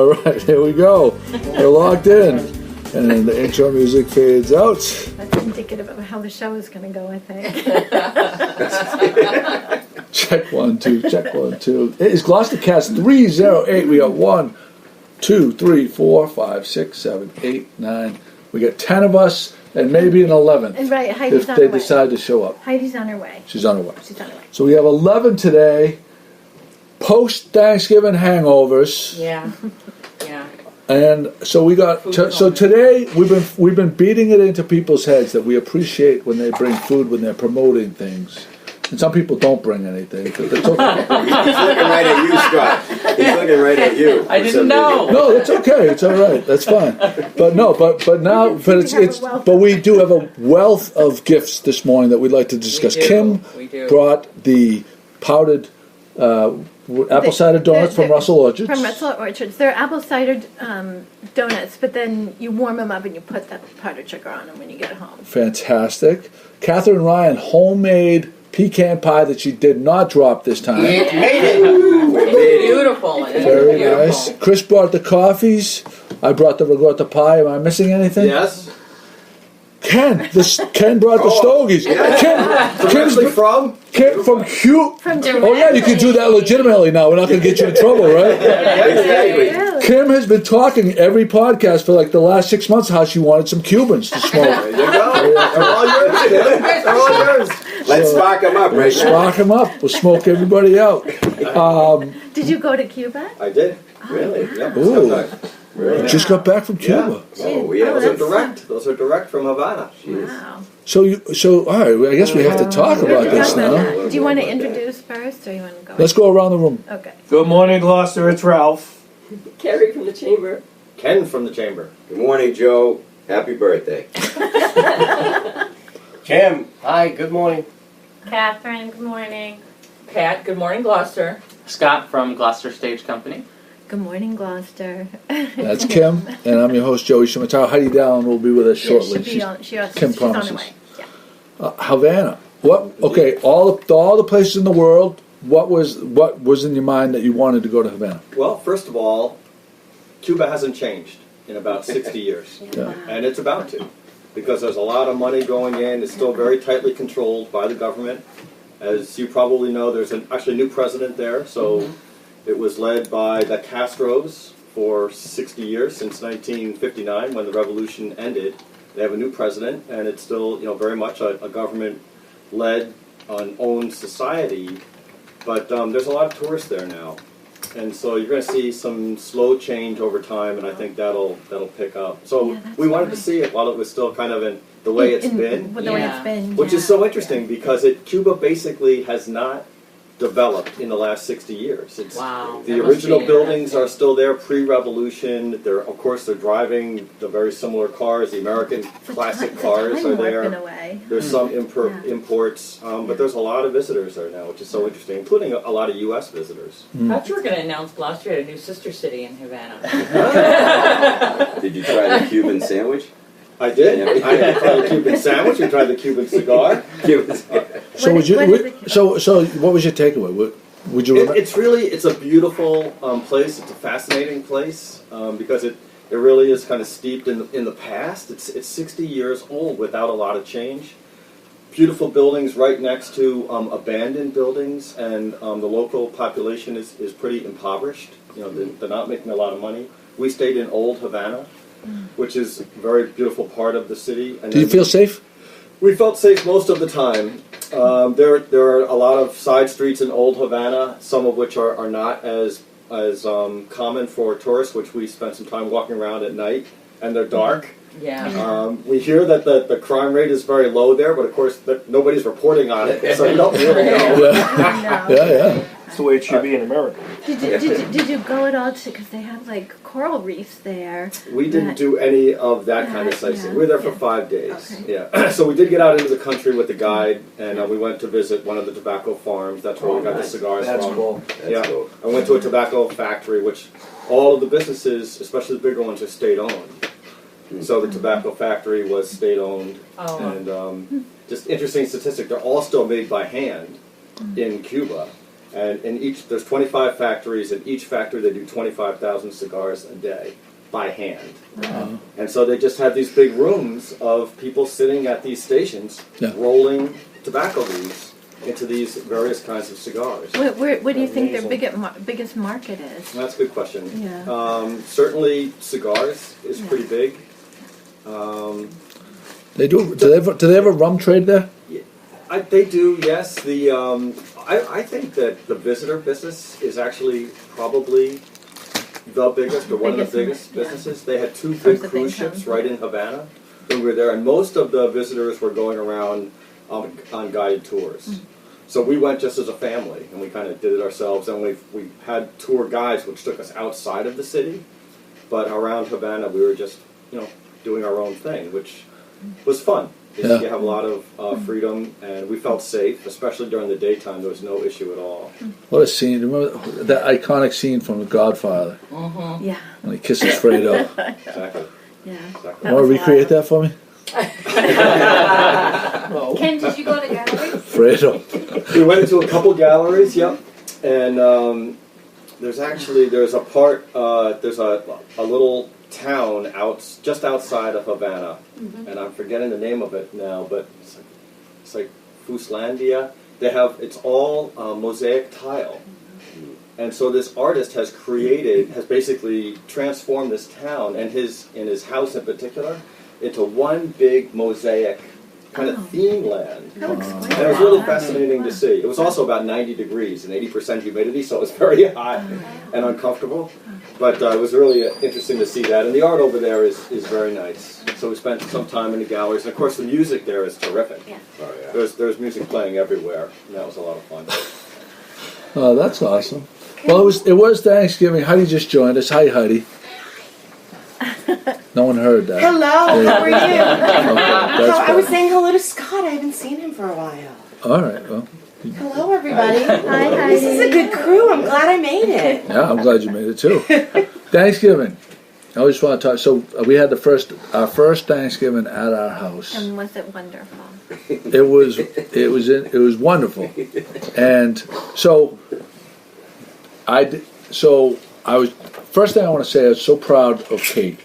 All right, here we go. We're locked in. And then the intro music fades out. That's indicative of how the show is going to go, I think. Check 1, 2, check 1, 2. It is GloucesterCast 308. We got 1, 2, 3, 4, 5, 6, 7, 8, 9. We got 10 of us and maybe an 11th. And right, Heidi's if on they her way. decide to show up. Heidi's on her way. She's on her way. She's on her way. So we have 11 today. Post-Thanksgiving hangovers. Yeah. Yeah. And so we got so today we've been beating it into people's heads that we appreciate when they bring food when they're promoting things. And some people don't bring anything. But that's okay. He's looking right at you, Scott. He's looking right at you. I didn't know. No, it's okay. It's all right. That's fine. But no, but we do have a wealth of gifts this morning that we'd like to discuss. We do. Kim brought the powdered apple cider donuts from Russell Orchards. From Russell Orchards. They're apple cider donuts, but then you warm them up and you put that powdered sugar on them when you get home. Fantastic. Catherine Ryan, homemade pecan pie that she did not drop this time. Made it. Beautiful. Very nice. Chris brought the coffees. I brought the ricotta pie. Am I missing anything? Yes. Ken brought the stogies. Yeah. Ken from Hugh. From Oh yeah, you can do that legitimately now. We're not going to get you in trouble, right? Exactly. Kim has been talking every podcast for like the last 6 months how she wanted some Cubans to smoke. There you go. They're all yours, Tim. They're all yours. Let's spark them up right now. Spark them up. We'll smoke everybody out. Did you go to Cuba? I did. Really? Yeah. Ooh. Really? Just got back from Cuba. Yeah. Oh, yeah. Those are direct. Those are direct from Havana. Wow. So all right. I guess we have to talk about this now. Do you want to introduce first, or you want to go? Let's go around the room. Okay. Good morning, Gloucester. It's Ralph. Kerry from the chamber. Ken from the chamber. Good morning, Joe. Happy birthday. Kim. Hi. Good morning. Catherine, good morning. Pat, good morning, Gloucester. Scott from Gloucester Stage Company. Good morning, Gloucester. That's Kim, and I'm your host, Joey Shimataro. Heidi Dallin will be with us shortly. She's on promises. her way. Yeah. Havana. What? Okay, all the places in the world. What was in your mind that you wanted to go to Havana? Well, first of all, Cuba hasn't changed in about 60 years, Yeah. and it's about to, because there's a lot of money going in. It's still very tightly controlled by the government. As you probably know, there's actually a new president there, so it was led by the Castros for 60 years, since 1959, when the revolution ended. They have a new president, and it's still, very much a government-led, owned society. But there's a lot of tourists there now, and so you're going to see some slow change over time, and I think that'll pick up. So we wanted to see it while it was still kind of in the way it's been, The way it's been. which is so interesting because Cuba basically has not developed in the last 60 years. It's, Wow. the original buildings are still there pre-revolution. They're driving the very similar cars. The American classic cars are there. There's some imports, but there's a lot of visitors there now, which is so interesting, including a lot of U.S. visitors. I thought you were going to announce Gloucester had a new sister city in Havana. Did you try the Cuban sandwich? I did. I tried the Cuban sandwich. We tried the Cuban cigar. So what was your takeaway? Would you? It's a beautiful place. It's a fascinating place because it really is kind of steeped in the past. It's 60 years old without a lot of change. Beautiful buildings right next to abandoned buildings, and the local population is pretty impoverished. They're not making a lot of money. We stayed in Old Havana, which is a very beautiful part of the city. And do you feel safe? We felt safe most of the time. There are a lot of side streets in Old Havana, some of which are not as common for tourists, which we spent some time walking around at night, and they're dark. Yeah. We hear that the crime rate is very low there, but of course nobody's reporting on it, so you don't really know. Yeah. That's the way it should be in America. Did you go at all because they have like coral reefs there? We didn't do any of that kind of sightseeing. We were there for 5 days. Okay. Yeah. So we did get out into the country with the guide, and we went to visit one of the tobacco farms. That's where we got the cigars That's from. cool. That's cool. I went to a tobacco factory, which all of the businesses, especially the bigger ones, are state-owned. So the tobacco factory was state-owned. Oh. And just interesting statistic, they're all still made by hand in Cuba. And there's 25 factories. In each factory, they do 25,000 cigars a day by hand. And so they just have these big rooms of people sitting at these stations, rolling tobacco leaves into these various kinds of cigars. What do you think their biggest market is? That's a good question. Yeah. Certainly, cigars is pretty big. They do. Do they have a rum trade there? They do. Yes. I think that the visitor business is actually probably the biggest, or one of the biggest businesses. They had 2 big cruise ships right in Havana when we were there, and most of the visitors were going around on guided tours. So we went just as a family, and we kind of did it ourselves. And we had tour guides which took us outside of the city, but around Havana we were just doing our own thing, which was fun. You have a lot of freedom, and we felt safe, especially during the daytime. There was no issue at all. What a scene! Remember that iconic scene from The Godfather? Yeah. When he kisses Fredo. Exactly. Yeah. Exactly. Want to recreate that for me? Ken, did you go to galleries? Fredo. We went into a couple galleries, and there's a part, there's a little town just outside of Havana, and I'm forgetting the name of it now, but it's like Fuslandia. It's all mosaic tile, and so this artist has basically transformed this town and in his house in particular into one big mosaic kind of theme land. And it was really fascinating to see. It was also about 90 degrees and 80% humidity, so it was very hot and uncomfortable. But it was really interesting to see that. And the art over there is very nice. So we spent some time in the galleries. And of course the music there is terrific. Yeah. Oh, yeah. There's music playing everywhere. And that was a lot of fun. Oh, that's awesome. Well, it was Thanksgiving. Heidi just joined us. Hi, Heidi. No one heard that. Hello, how are you? Okay, I was saying hello to Scott. I haven't seen him for a while. all right. Well, Hello, everybody. Hi, Heidi. This is a good crew. I'm glad I made it. yeah, I'm glad you made it too. Thanksgiving. I always want to talk. So we had our first Thanksgiving at our house. And was it wonderful? It was wonderful, and so I was. First thing I want to say, I was so proud of Kate,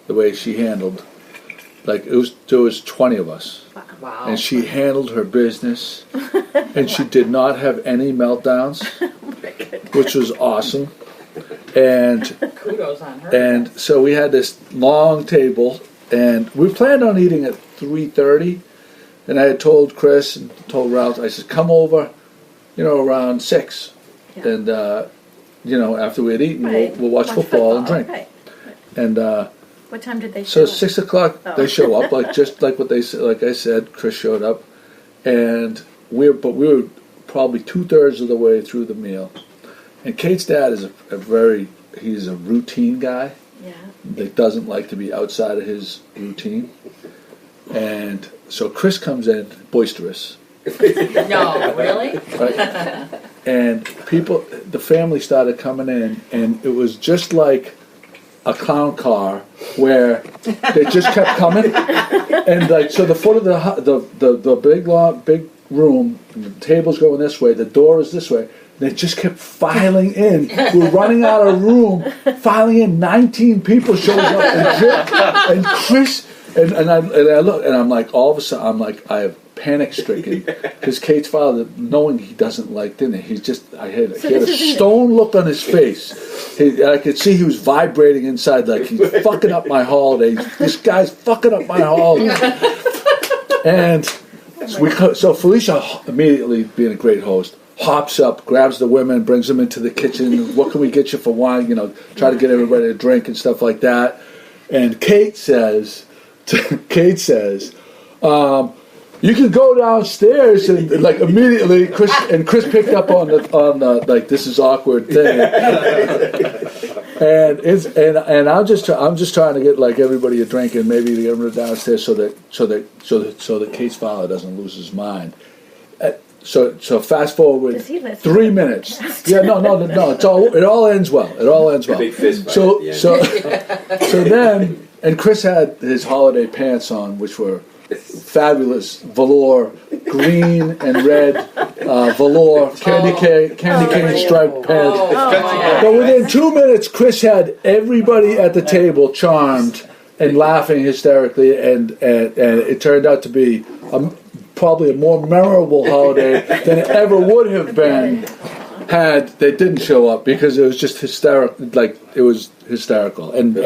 the way she handled. Like there was 20 of us, Wow. and she handled her business, and she did not have any meltdowns, which was awesome. And Kudos on her. and so we had this long table, and we planned on eating at 3:30. And I had told Chris and told Ralph, I said, come over, around 6. Yeah. And, after we had eaten, Right. we'll watch football and drink. Right. And What time did they so show up? 6 o'clock, Oh. they show up, just like what they said. Like I said, Chris showed up. And we were probably 2/3 of the way through the meal. And Kate's dad is he's a routine guy. Yeah. That doesn't like to be outside of his routine. And so Chris comes in boisterous. No, really? Right? And the family started coming in, and it was just like a clown car where they just kept coming. And so the foot of the big room, and the table's going this way, the door is this way. They just kept filing in. We're running out of room, filing in. 19 people shows up, and Chris, and I look, and I'm like, all of a sudden, I'm like, I have panic stricken because Kate's father, knowing he doesn't like dinner, he had a stone look on his face. I could see he was vibrating inside, like he's fucking up my holiday. This guy's fucking up my holiday. And so Felicia, immediately being a great host, hops up, grabs the women, brings them into the kitchen. What can we get you for wine? Try to get everybody to drink and stuff like that. And Kate says, you can go downstairs, and like immediately, Chris picked up on the like this is awkward thing. And I'm just trying to get like everybody a drink and maybe to get them downstairs so that Kate's father doesn't lose his mind. So fast forward 3 minutes. Yeah, no. It all ends well. It all ends well. Big fist fight So at the end. so then, and Chris had his holiday pants on, which were fabulous velour, green and red velour candy cane striped pants. But within 2 minutes, Chris had everybody at the table charmed and laughing hysterically, and it turned out to be probably a more memorable holiday than it ever would have been had they didn't show up, because it was just hysterical. Like, it was hysterical, and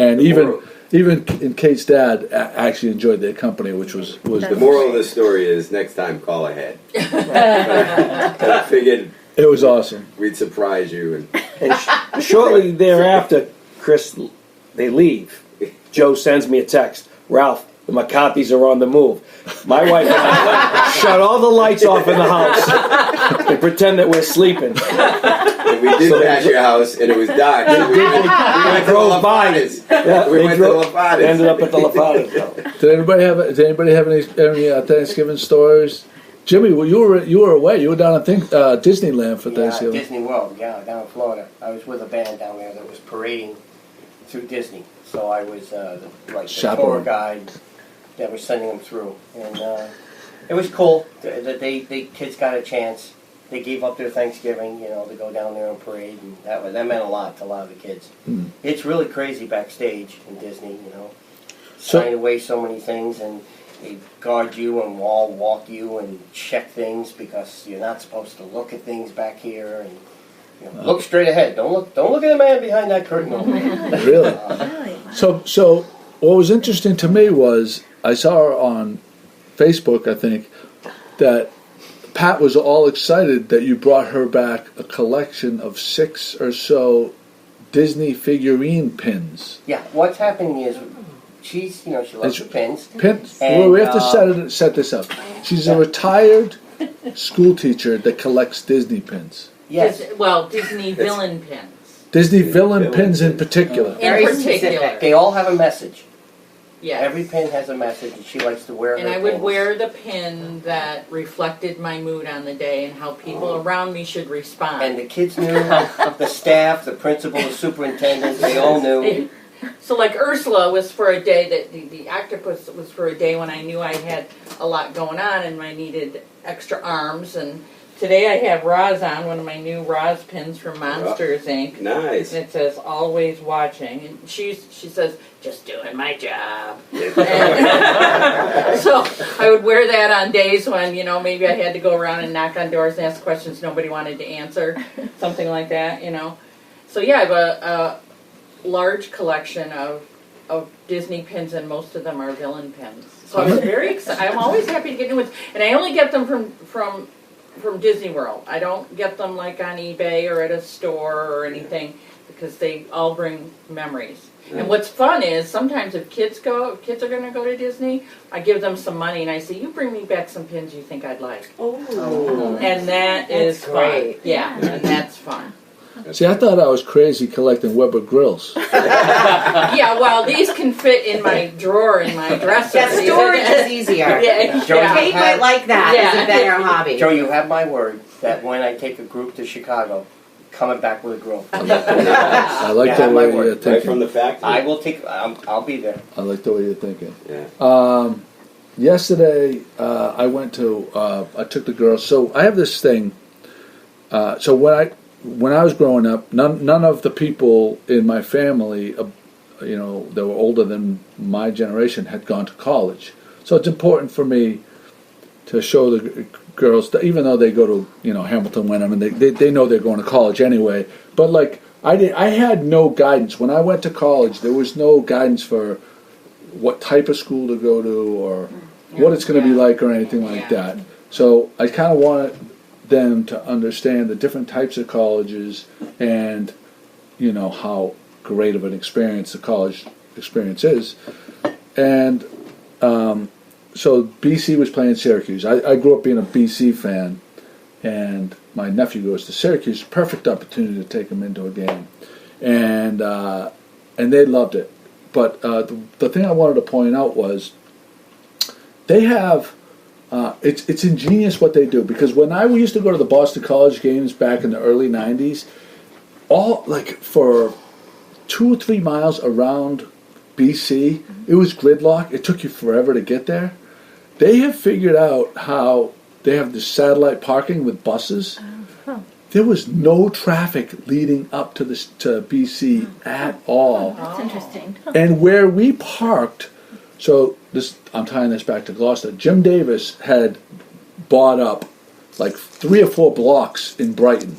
even in Kate's dad actually enjoyed their company, which was The moral of the story is next time call ahead. I figured it was awesome. we'd surprise you. And shortly thereafter, Chris, they leave. Joe sends me a text. Ralph, the McCarthys are on the move. My wife and I shut all the lights off in the house and pretend that we're sleeping. And we did pass your house, and it was dark. So we went to drove by. Lafadas. We went to Lafadas. Ended up at the Lafadas. Did anybody have any Thanksgiving stories? Jimmy, well, you were away. You were down at Disneyland for Thanksgiving. Disney World, down in Florida. I was with a band down there that was parading through Disney. So I was the tour guide that was sending them through, and it was cool that they kids got a chance. They gave up their Thanksgiving, to go down there and parade, and that meant a lot to a lot of the kids. Mm. It's really crazy backstage in Disney, So- sign away so many things, and they guard you and walk you and check things because you're not supposed to look at things back here, and look straight ahead. Don't look at the man behind that curtain over there. Really? So what was interesting to me was I saw her on Facebook, I think, that Pat was all excited that you brought her back a collection of 6 or so Disney figurine pins. Yeah, what's happening is she loves the pins. Pins. And, Well, we have to set this up. She's a retired school teacher that collects Disney pins. Yes. Disney villain pins. Disney villain pins in particular. In particular. They all have a message. Yes. Every pin has a message, and she likes to wear And her I would pins. wear the pin that reflected my mood on the day and how people around me should respond. And the kids knew, the staff, the principal, the superintendent, they all knew. So like Ursula was for a day that the octopus was for a day when I knew I had a lot going on and I needed extra arms. And today I have Roz on, one of my new Roz pins from Monsters Inc. Nice. And it says always watching, and she says just doing my job. And so I would wear that on days when maybe I had to go around and knock on doors and ask questions nobody wanted to answer, something like that. So yeah, I have a large collection of Disney pins, and most of them are villain pins. So I was very excited. I'm always happy to get new ones, and I only get them from Disney World. I don't get them like on eBay or at a store or anything, because they all bring memories. And what's fun is sometimes if kids are going to go to Disney, I give them some money and I say, you bring me back some pins you think I'd like. Oh. And that is great. fun. Yeah, and that's fun. See, I thought I was crazy collecting Weber grills. Yeah, well, these can fit in my drawer in my dresser. Yeah, storage is easier. Yeah. Kate might like that as a better hobby. Joe, you have my word that when I take a group to Chicago, coming back with a grill. I like Yeah, the my way word. you're Right thinking. from the factory. I will take. I'll be there. I like the way you're thinking. Yeah. Yesterday, I took the girls. So I have this thing. So when I was growing up, none of the people in my family, that were older than my generation, had gone to college. So it's important for me to show the girls, that even though they go to Hamilton, Wenham, and they know they're going to college anyway. But like I had no guidance when I went to college. There was no guidance for what type of school to go to or what it's going to be like or anything like that. So I kind of wanted them to understand the different types of colleges and how great of an experience the college experience is. And so BC was playing Syracuse. I grew up being a BC fan, and my nephew goes to Syracuse. Perfect opportunity to take him into a game, and they loved it. But the thing I wanted to point out was they have. It's ingenious what they do, because when we used to go to the Boston College games back in the early 90s, all like for 2 or 3 miles around BC, it was gridlock. It took you forever to get there. They have figured out how they have this satellite parking with buses. There was no traffic leading up to BC at all. That's interesting. And where we parked, so this, I'm tying this back to Gloucester. Jim Davis had bought up like 3 or 4 blocks in Brighton,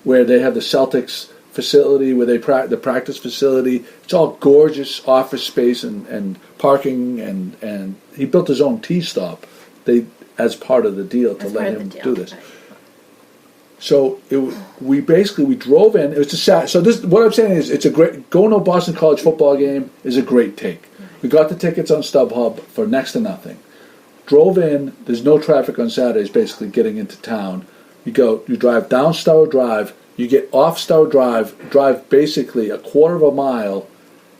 where they have the Celtics facility, where they the practice facility. It's all gorgeous office space and parking, and he built his own tea stop. As part of the deal to let him do this. Right. So we drove in. It was so this, what I'm saying is, it's a great, going to a Boston College football game is a great take. We got the tickets on StubHub for next to nothing. Drove in. There's no traffic on Saturdays. Basically, getting into town. You drive down Stour Drive. You get off Stour Drive. Drive basically a quarter of a mile,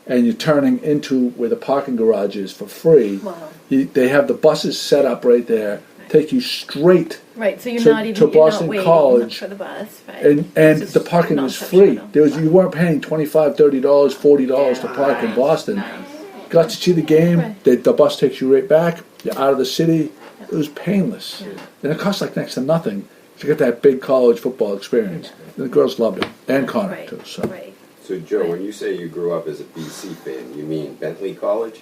and you're turning into where the parking garage is for free. Wow. They have the buses set up right there. Take you straight. Right, so you're to not even Boston you're not College, for the bus, right? and the parking was free. You weren't paying $25, $30, $40 to park in Boston. Nice. Got to see the game. Right. The bus takes you right back. You're out of the city. It was painless, and it cost like next to nothing to get that big college football experience. And the girls loved it, and Connor too. So. Right. So Joe, when you say you grew up as a BC fan, you mean Bentley College?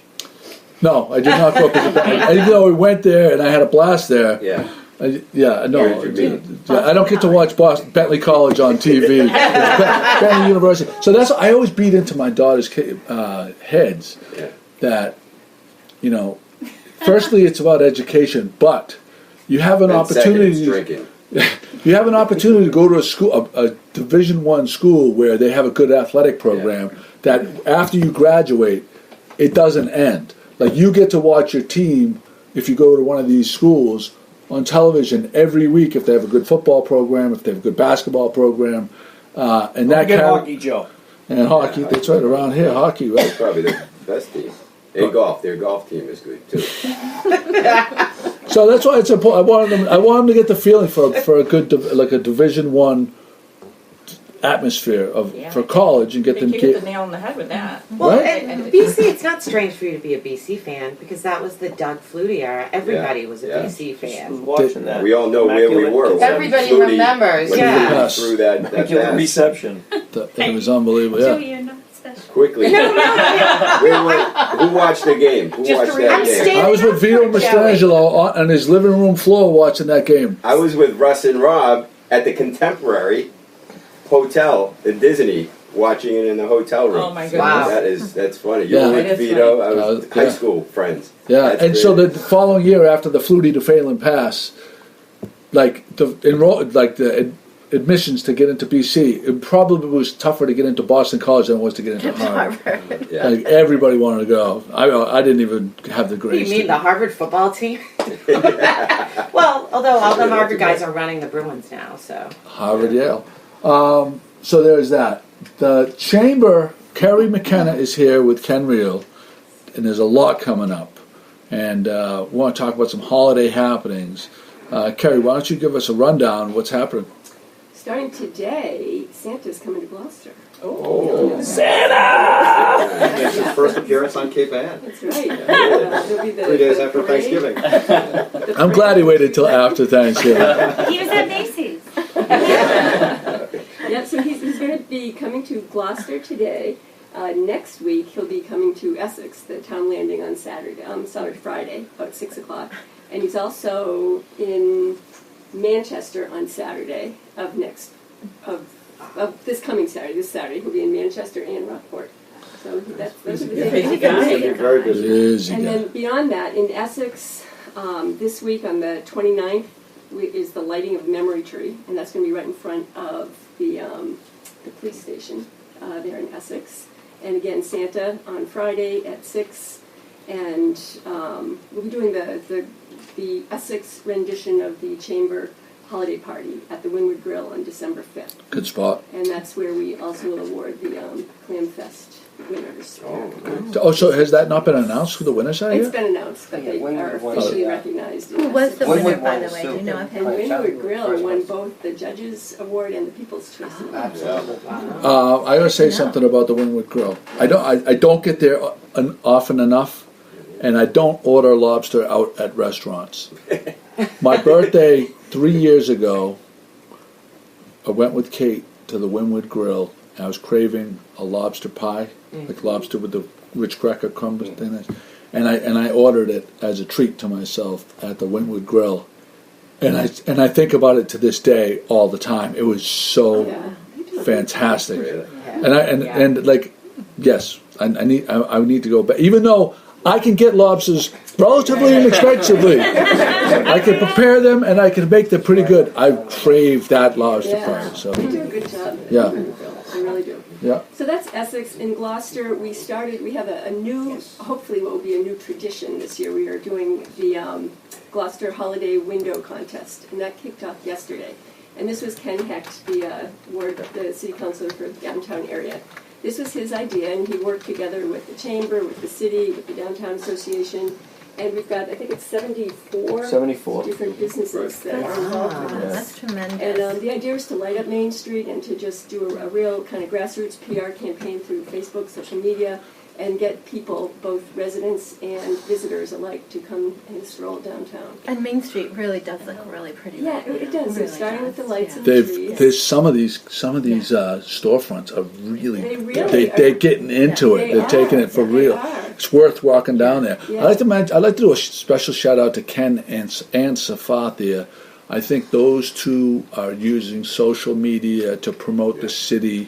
No, I did not grow up as a even though we went there and I had a blast there. Yeah. I don't get to watch Bentley College on TV. Bentley University. So I always beat into my daughter's heads that, firstly it's about education, but you have an opportunity. Drinking. You have an opportunity to go to a school, a Division I school where they have a good athletic program. That after you graduate, it doesn't end. Like, you get to watch your team, if you go to one of these schools, on television every week if they have a good football program, if they have a good basketball program. And that hockey, Joe. And hockey, that's right, around here, hockey, right? That's probably the best team. And golf, their golf team is good too. So that's why it's important. I want them to get the feeling for a good, like a Division I atmosphere for college, and get them. You hit the nail on the head with that. Well, Right? and BC, it's not strange for you to be a BC fan, because that was the Doug Flutie era. Everybody was a BC fan. Watching that. We all know where we were. when Everybody Flutie- remembers, when yeah. Flutie Yes. threw that pass. reception. It was unbelievable. Joe, Yeah. you're not special. Quickly. Who watched the game? Who watched that game? I was with Vito Mastrangelo on his living room floor watching that game. I was with Russ and Rob at the Contemporary Hotel at Disney, watching it in the hotel room. Oh my goodness. Wow. That's funny. You Yeah. were That with is Vito. I was Yeah. high school friends. Yeah, That's and so great. the following year after the Flutie to Phelan pass, like the admissions to get into BC, it probably was tougher to get into Boston College than it was to get into Harvard. Yeah. Like, everybody wanted to go. I didn't even have the You grades. mean the Harvard football team? Well, although all the Harvard guys are running the Bruins now, so. Harvard, Yale. So there's that. The Chamber, Kerry McKenna is here with Ken Reel, and there's a lot coming up. And we want to talk about some holiday happenings. Kerry, why don't you give us a rundown of what's happening? Starting today, Santa's coming to Gloucester. Oh, Santa! Makes his first appearance on Cape Ann. That's right. It'll be the 3 days the after parade. Thanksgiving. I'm glad he waited till after Thanksgiving. He was at Macy's. Yeah, so he's going to be coming to Gloucester today. Next week, he'll be coming to Essex, the town landing on Friday, about 6 o'clock. And he's also in Manchester on Saturday of this coming Saturday. This Saturday, he'll be in Manchester and Rockport. So those are the Busy things. guy. You're very busy. Busy And guy. then beyond that, in Essex, this week on the 29th is the lighting of the memory tree, and that's going to be right in front of the police station there in Essex. And again, Santa on Friday at 6, and we'll be doing the Essex rendition of the Chamber holiday party at the Windward Grill on December 5th. Good spot. And that's where we also will award the Clam Fest winners. Oh, so has that not been announced who the winners are It's yet? been announced, but they are officially recognized. Who was the Windward winner, by won the the way? soup. Do you know And offhand? Windward Grill won both the Judges Award and the People's Choice Award. Absolutely. I gotta say something about the Windward Grill. I don't get there often enough, and I don't order lobster out at restaurants. My birthday 3 years ago, I went with Kate to the Wynwood Grill. And I was craving a lobster pie, like lobster with the rich cracker crumb thing. And I ordered it as a treat to myself at the Wynwood Grill. And I think about it to this day all the time. It was so fantastic. And like, yes, I need to go back. Even though I can get lobsters relatively inexpensively, I can prepare them and I can make them pretty good. I crave that lobster pie. So They do a good job. Yeah. They really do. Yeah. So that's Essex. In Gloucester, we have a new, hopefully what will be a new tradition this year. We are doing the Gloucester Holiday Window Contest, and that kicked off yesterday. And this was Ken Hecht, the city councilor for the downtown area. This was his idea, and he worked together with the chamber, with the city, with the downtown association. And we've got, I think it's 74 different businesses that are involved with this. That's tremendous. And the idea is to light up Main Street and to just do a real kind of grassroots PR campaign through Facebook, social media, and get people, both residents and visitors alike, to come and stroll downtown. And Main Street really does look really pretty. Yeah, it does. Really It's starting with the does, lights yeah. and the trees. There's some of these storefronts are really They they're getting into it. They're taking it for real. It's worth walking down there. Yeah. I'd like to do a special shout out to Ken and Safathia. I think those two are using social media to promote the city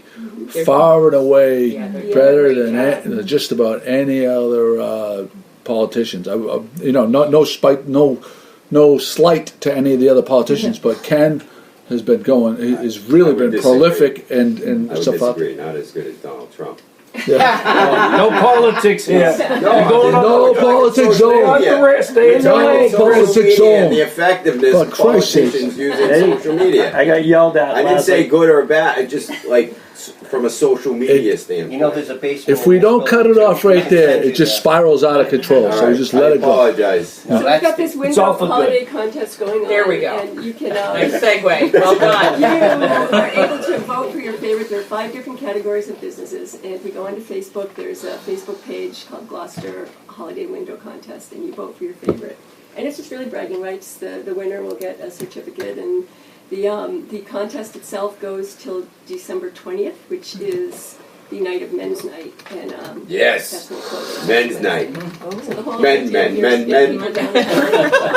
far and away better than just about any other politicians. No slight to any of the other politicians, but Ken has been really been prolific and I would Safathia. disagree. Not as good as Donald Trump. No politics here. No politics zone. Stay in the lane. No politics zone. The effectiveness For of Christ's sake. politicians using social media. I got yelled at. I didn't say good or bad. I just like from a social media standpoint. You know, there's a basement. If we don't cut it off right there, it just spirals out of control. All So we right, just I let it go. apologize. So we've got this it's all window for holiday contest going on. There we go. And you can Nice segue. Well done. you are able to vote for your favorite. There are 5 different categories of businesses. And if you go onto Facebook, there's a Facebook page called Gloucester Holiday Window Contest, and you vote for your favorite. And it's just really bragging rights. The winner will get a certificate, and the contest itself goes till December 20th, which is the night of Men's Night. And Yes. that's when it closes. Men's night. So the whole Men. people downtown.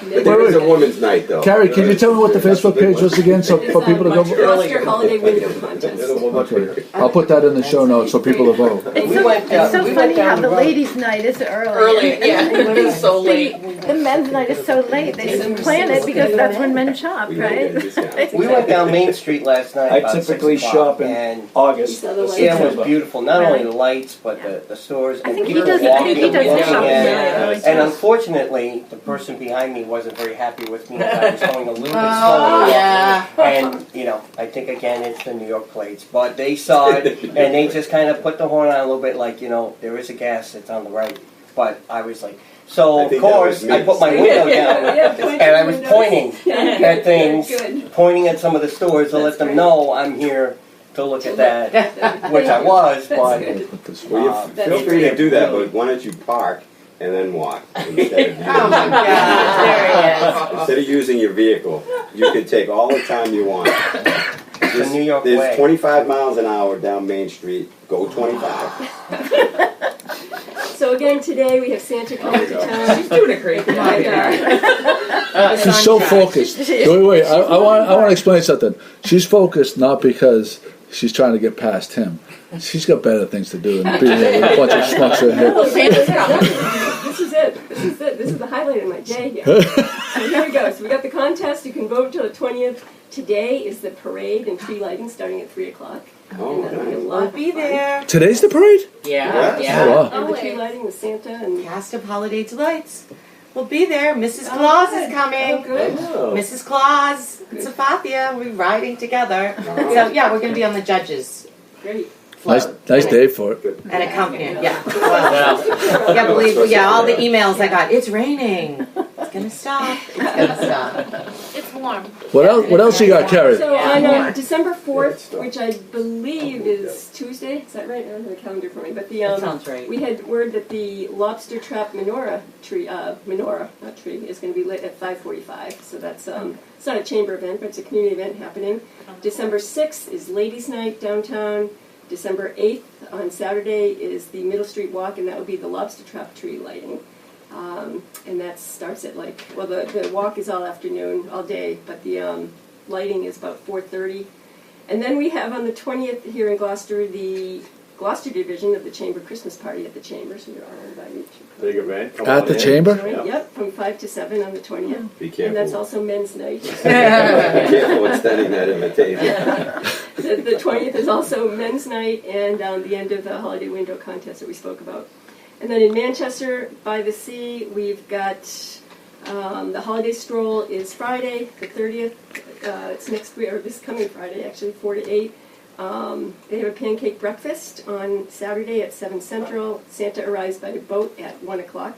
But there is a women's night, though. Carrie, can you tell me what the Facebook page was again, so for people to go? Gloucester Holiday Window Contest. Okay. I'll put that in the show notes so people to vote. It's so funny how the ladies' night is early. It's so late. The men's night is so late. They didn't plan it because that's when men shop, right? We went down Main Street last night. I about typically 6 o'clock, shop in and August. the air was beautiful. Not only the lights, but the stores. I and think he people does walking the and shopping looking really And too. unfortunately, the person behind me wasn't very happy with me. I was going a little bit slower. Yeah. And, I think again it's the New York plates. But they saw it, and they just kind of put the horn on a little bit like, there is a gas that's on the right. But I was like, so I of think that course was me. I put my window down, and I was pointing at things, Good. pointing at some of the stores to let them know I'm here to look at that, which I was, but Well, feel free to do that, but why don't you park and then walk instead of Oh my God, there he is. instead of using your vehicle? You can take all the time you want. the New York There's way. 25 miles an hour down Main Street. Go 25. So again, today we have Santa coming to town. She's doing a great job. She's so focused. Wait. I want to explain something. She's focused not because she's trying to get past him. She's got better things to do than being with a bunch of schmucks in here. Santa's coming. This is it. This is the highlight of my day here. So here we go. So we got the contest. You can vote until the 20th. Today is the parade and tree lighting starting at 3 o'clock. Oh, and that'll be a nice. lot We'll of be fun. there. Today's the parade? Yeah. Oh, Yeah. wow. And the tree lighting with Santa and Cast of Holiday Delights. We'll be there. Mrs. Claus is Oh, coming. good. Mrs. Claus and Safathia, we're riding together. So yeah, we're going to be on the judges. Great. Nice day for it. And accompanying, yeah. Well, yeah, all the emails I got. It's raining. It's It's gonna stop. It's gonna stop. It's warm. What else you got, Kerry? So on Yeah. December 4th, which I believe is Tuesday, is that right? I don't have a calendar for me, but the That sounds right. we had word that the lobster trap menorah tree, not tree, is going to be lit at 5:45. So that's it's not a chamber event, but it's a community event happening. December 6th is Ladies' Night downtown. December 8th on Saturday is the Middle Street Walk, and that would be the lobster trap tree lighting. And that starts at the walk is all afternoon, all day, but the lighting is about 4:30. And then we have on the 20th here in Gloucester, the Gloucester division of the Chamber Christmas party at the Chamber, so you're all invited. Big event. Come At on the in. chamber? Yep, from 5 to 7 on the 20th. Be careful. And that's also men's night. Be careful extending that invitation. The 20th is also men's night and the end of the holiday window contest that we spoke about. And then in Manchester by the Sea, we've got the holiday stroll is Friday, the 30th. It's next week, or this coming Friday, actually, 4 to 8. They have a pancake breakfast on Saturday at 7 Central. Santa arrives by the boat at 1 o'clock.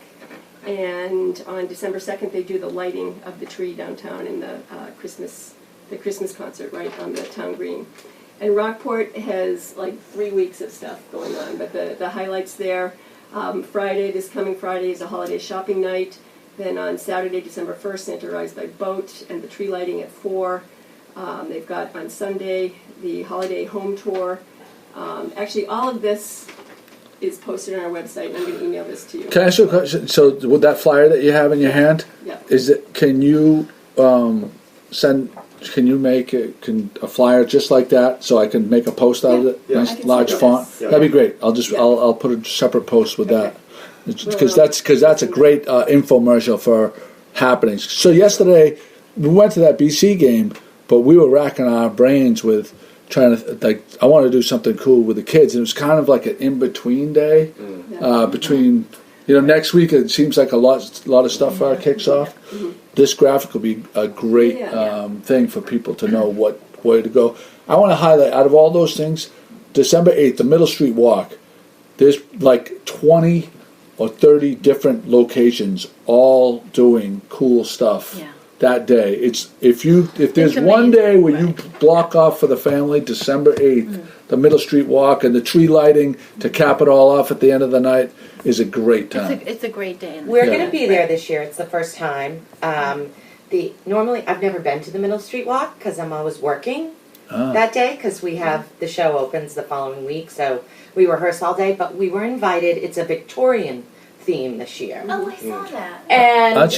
And on December 2nd, they do the lighting of the tree downtown in the Christmas concert right on the town green. And Rockport has like 3 weeks of stuff going on, but the highlights there. Friday, this coming Friday, is a holiday shopping night. Then on Saturday, December 1st, Santa arrives by boat and the tree lighting at 4. They've got on Sunday the holiday home tour. Actually, all of this is posted on our website, and I'm going to email this to you. Can I ask you a question? So with that flyer that you have in your hand, Yeah. can you can you make a flyer just like that so I can make a post out of it? Yeah. Nice I can large send font. this. Yeah. That'd be great. I'll put a separate post with that. Because that's a great infomercial for happenings. So yesterday we went to that BC game, but we were racking our brains with trying to I want to do something cool with the kids, and it was kind of like an in between day between. Next week it seems like a lot of stuff kicks off. Mm-hmm. This graphic will be a great thing for people to know what way to go. I want to highlight out of all those things, December 8th, the Middle Street Walk. There's like 20 or 30 different locations all doing cool stuff that day. If there's one day where you block off for the family, December 8th, the Middle Street Walk and the tree lighting to cap it all off at the end of the night is a great time. It's a great day. We're going to be there this year. It's the first time. Normally, I've never been to the Middle Street Walk because I'm always working that day because we have the show opens the following week, so we rehearse all day. But we were invited. It's a Victorian theme this year. Oh, I saw that. And Aren't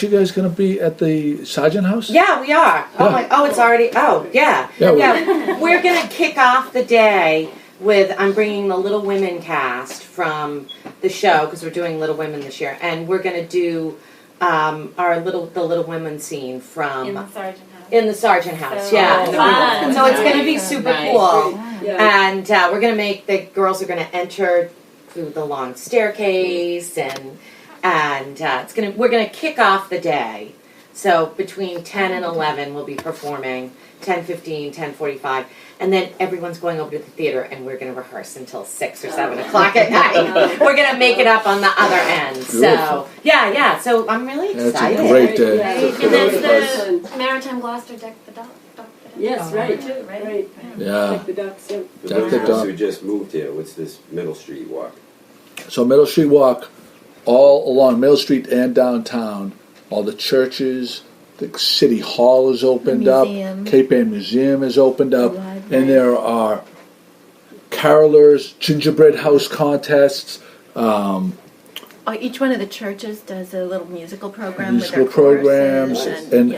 you guys going to be at the Sergeant House? yeah, we are. It's already. Oh, yeah. Yeah, We're going to kick off the day with I'm bringing the Little Women cast from the show because we're doing Little Women this year, and we're going to do the Little Women scene from In the Sergeant House. in the Sergeant House. So Yeah, fun. so it's going to be super Nice. cool, Yeah. and we're going to make the girls are going to enter through the long staircase, and we're going to kick off the day. So between 10 and 11 we'll be performing, 10:15, 10:45, and then everyone's going over to the theater and we're going to rehearse until 6 or 7 o'clock at night. We're going to make it up on the other end. So yeah. So I'm really excited. That's a great day. And that's the Maritime Gloucester Deck the Dock. Yes, right. Too, right? Right. Yeah. Like the ducks, yeah. For Deck those the of us Dock. who just moved here, what's this Middle Street Walk? So Middle Street Walk, all along Middle Street and downtown, all the churches, the city hall is opened up, museum. Cape Ann Museum is opened up, Library. and there are carolers, gingerbread house contests, Each one of the churches does a little musical program musical with their programs, choruses and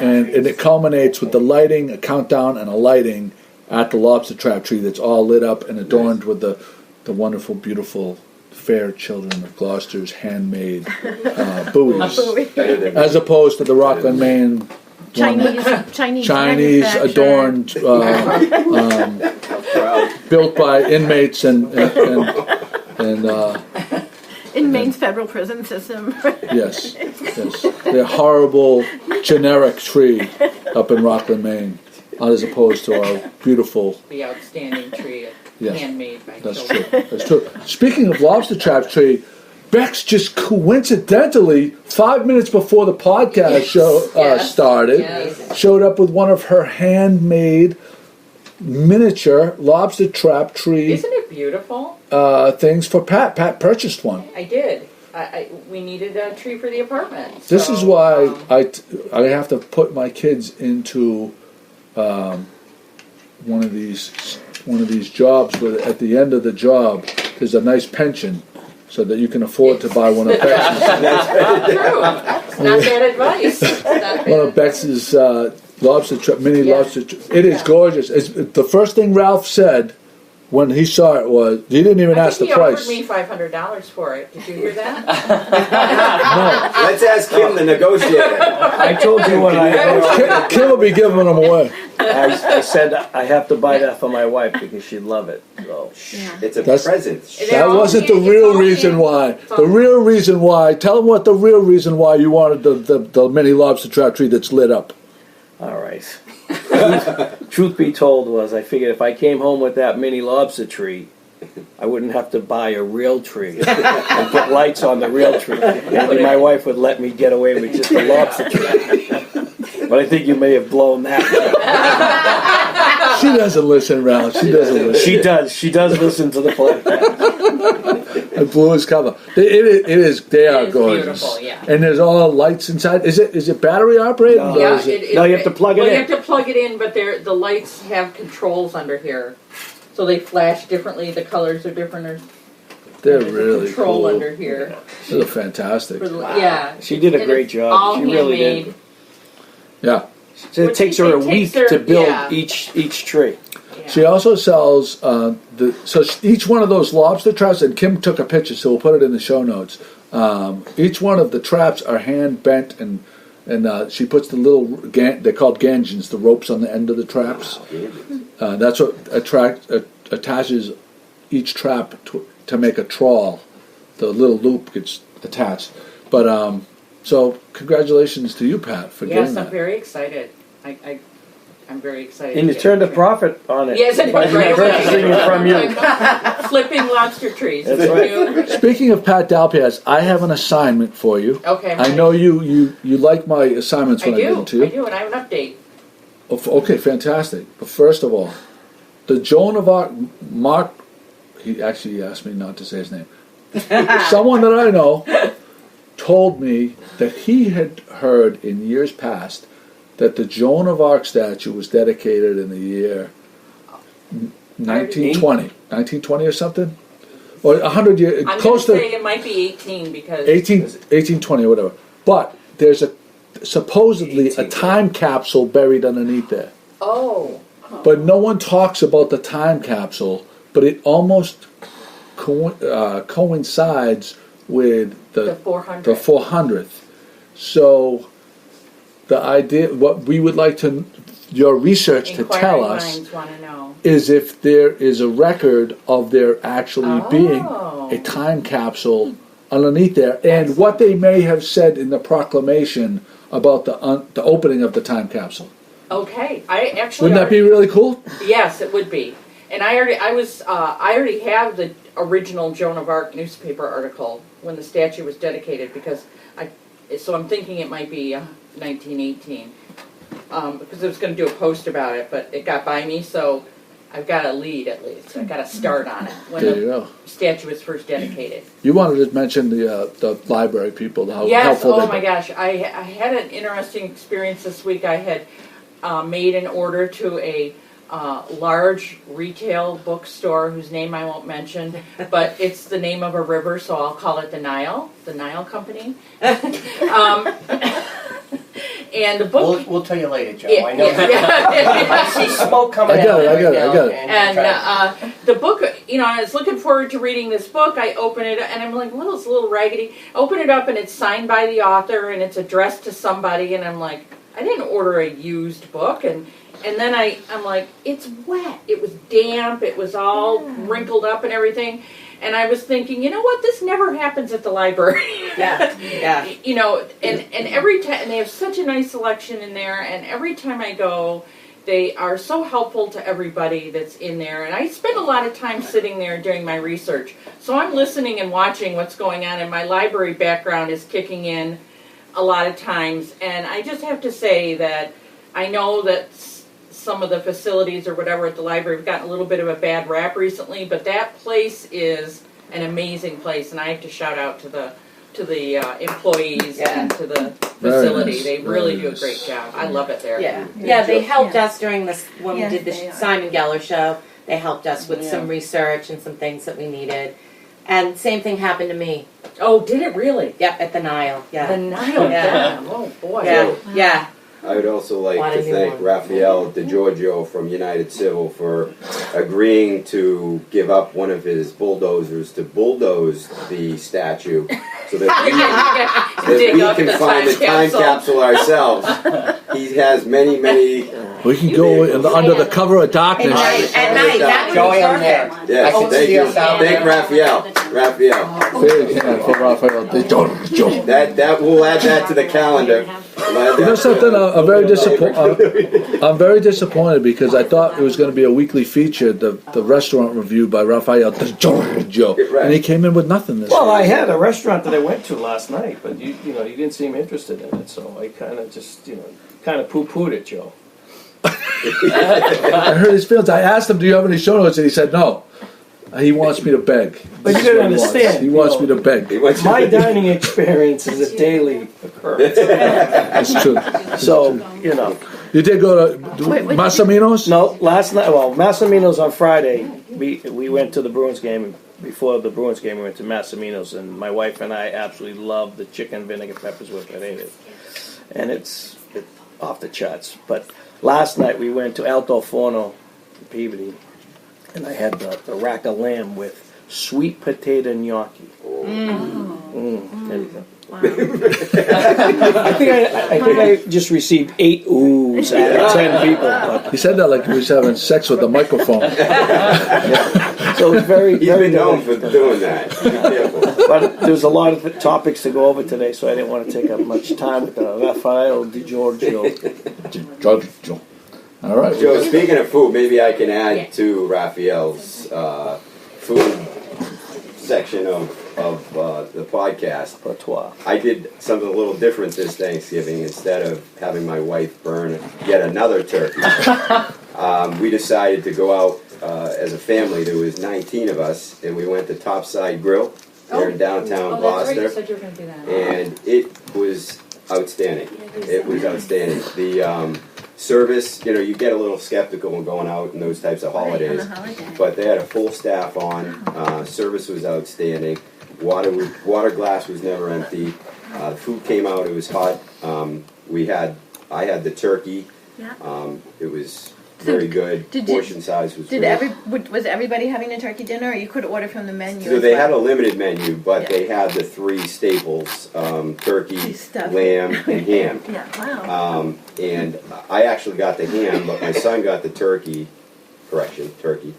it culminates with the lighting, a countdown, and a lighting at the lobster trap tree that's all lit up and adorned with the wonderful, beautiful, fair children of Gloucester's handmade buoys, as opposed to the Rockland, Maine Chinese adorned, built by inmates and in Maine's federal prison system. yes, the horrible generic tree up in Rockland, Maine, as opposed to our beautiful. The outstanding tree, Yes, handmade by that's children. true. That's true. Speaking of lobster trap tree, Bex just coincidentally, 5 minutes before the podcast started, showed up with one of her handmade miniature lobster trap tree. Isn't it beautiful? Things for Pat. Pat purchased one. I did. We needed a tree for the apartment. This so, is why I have to put my kids into one of these jobs where at the end of the job there's a nice pension so that you can afford to buy one of Bex's. True. Not bad advice. One of Bex's lobster trap, mini lobster trap. It is gorgeous. It's, the first thing Ralph said when he saw it was, he didn't even ask the price. He offered me $500 for it. Did you hear that? No. Let's ask Kim, the negotiator. I told you when Kim will be giving them away. I said I have to buy that for my wife because she'd love it. So It's a present. That wasn't the real reason why. The real reason why. Tell them what the real reason why you wanted the mini lobster trap tree that's lit up. all right. Truth be told was I figured if I came home with that mini lobster tree, I wouldn't have to buy a real tree and put lights on the real tree. Maybe my wife would let me get away with just the lobster tree. But I think you may have blown that. She doesn't listen, Ralph. She doesn't listen. She does. She does listen to the podcast. I blew his cover. It is. They are gorgeous. Beautiful, yeah. And there's all lights inside. Is it battery operated? No. Or Yeah, is it- No, you have to plug it well, in. you have to plug it in, but the lights have controls under here, so they flash differently. The colors are different. They're There's a really control cool. under here. They're fantastic. Yeah, She did a And great it's job. all She really handmade. did. Yeah. So it takes her a week to build yeah. each tree. She also sells each one of those lobster traps, and Kim took a picture, so we'll put it in the show notes. Each one of the traps are hand bent, and she puts the little they're called gangions, the ropes on the end of the traps. That's what attaches each trap to make a trawl. The little loop gets attached. But so congratulations to you, Pat, for getting Yes, that. I'm very excited. I'm very excited. And you to turned a get it. profit on it. Yes, I did by right purchasing away. it from you. Flipping lobster trees. That's Isn't right. you? Speaking of Pat Dalpiaz, I have an assignment for you. Okay. I know you like my assignments when I give them to you. I do, and I have an update. Okay, fantastic. But first of all, the Joan of Arc, Mark, he actually asked me not to say his name. Someone that I know told me that he had heard in years past that the Joan of Arc statue was dedicated in the year 1920 or something? Or 100 years, I'm close going to to say it might be 18 because 1820 or whatever. But there's supposedly a time capsule buried underneath there. Oh. But no one talks about the time capsule, but it almost coincides with The 400th. the 400th. So the idea, what we would like your research to tell Inquiring us minds want to know. is if there is a record of there actually being Oh. a time capsule underneath there, and what they may have said in the proclamation about the opening of the time capsule. Okay, I actually Wouldn't that be really cool? Yes, it would be. And I already have the original Joan of Arc newspaper article when the statue was dedicated so I'm thinking it might be 1918 because I was going to do a post about it, but it got by me, so I've got a lead at least. I got a start on it when There you the go. statue was first dedicated. You wanted to mention the library people, how Yes, helpful oh they my gosh. I had an interesting experience this week. I had made an order to a large retail bookstore whose name I won't mention, but it's the name of a river, so I'll call it the Nile Company. And the book... We'll tell you later, Joe. Yeah, I know. yeah. I see smoke coming I got out. it, I got it. And the book, I was looking forward to reading this book. I open it, and I'm like, well, it's a little raggedy. Open it up, and it's signed by the author, and it's addressed to somebody, and I'm like, I didn't order a used book, and then I'm like, it's wet. It was damp. It was all wrinkled up and everything. And I was thinking, you know what? This never happens at the library. Yeah. And every time, and they have such a nice selection in there, and every time I go, they are so helpful to everybody that's in there. And I spend a lot of time sitting there doing my research. So I'm listening and watching what's going on, and my library background is kicking in a lot of times. And I just have to say that I know that some of the facilities or whatever at the library have gotten a little bit of a bad rap recently, but that place is an amazing place, and I have to shout out to the employees and to the facility. Nice. They really Very do a nice. great job. I love it there. Yeah, they helped us during this when Yes, we did the they are. Simon Geller show. They helped us with some research and some things that we needed. And same thing happened to me. Oh, did it really? Yep, at the Nile. Yeah. The Nile Yeah. Dam. Oh boy. Yeah. Yeah. I would also like Lot to of new thank ones. Raphael DiGiorgio from United Civil for agreeing to give up one of his bulldozers to bulldoze the statue so that Dig we up can the find the time capsule ourselves. He has many We can go under the cover of darkness. At night, that would Joey, be I'm there. perfect. Yes, I can thank see you. us out Thank there. Raphael. Big hand for Raphael DiGiorgio. That we'll add that to the calendar. We'll add You know that. something? I'm very disappointed. I'm very disappointed because I thought it was going to be a weekly feature, the restaurant review by Raphael DiGiorgio, Right. and he came in with nothing this Well, I week. had a restaurant that I went to last night, but you didn't seem interested in it, so I kind of just poo-pooed it, Joe. I heard his feelings. I asked him, "Do you have any show notes?" And he said, "No." He wants me to beg. But This you is gotta what he wants. understand, He wants you me know, to beg. He went to- My dining experience is a daily occurrence. That's true. So, You did go to Wait, what did Massimino's? No, last night, Massimino's on Friday. We went to the Bruins game. Before the Bruins game, we went to Massimino's, and my wife and I absolutely love the chicken vinegar peppers with potatoes. And it's off the charts. But last night we went to Alto Forno, Peabody, and I had the rack of lamb with sweet potato gnocchi. There you go. I think I just received 8 oohs out of 10 people. But, He said that like he was having sex with the microphone. so it's very, He's very been known for delicious. doing that. Be careful. But there's a lot of topics to go over today, so I didn't want to take up much time with Raphael DiGiorgio. DiGiorgio. All right. Joe, speaking of food, maybe I can add to Raphael's food section of the podcast. Patois. I did something a little different this Thanksgiving. Instead of having my wife burn yet another turkey, we decided to go out as a family. There was 19 of us, and we went to Topside Grill there in downtown Gloucester. You said you were going to do that. And it was outstanding. It was outstanding. The service, you get a little skeptical when going out and those types of holidays, but they had a full staff on. Service was outstanding. Water glass was never empty. The food came out. It was hot. I had the turkey. It was very good. Portion size was great. Was everybody having a turkey dinner, or you could order from the menu? So they had a limited menu, but they had the 3 staples: turkey, lamb, and ham. Yeah, wow. And I actually got the ham, but my son got the turkey. Correction, turkey.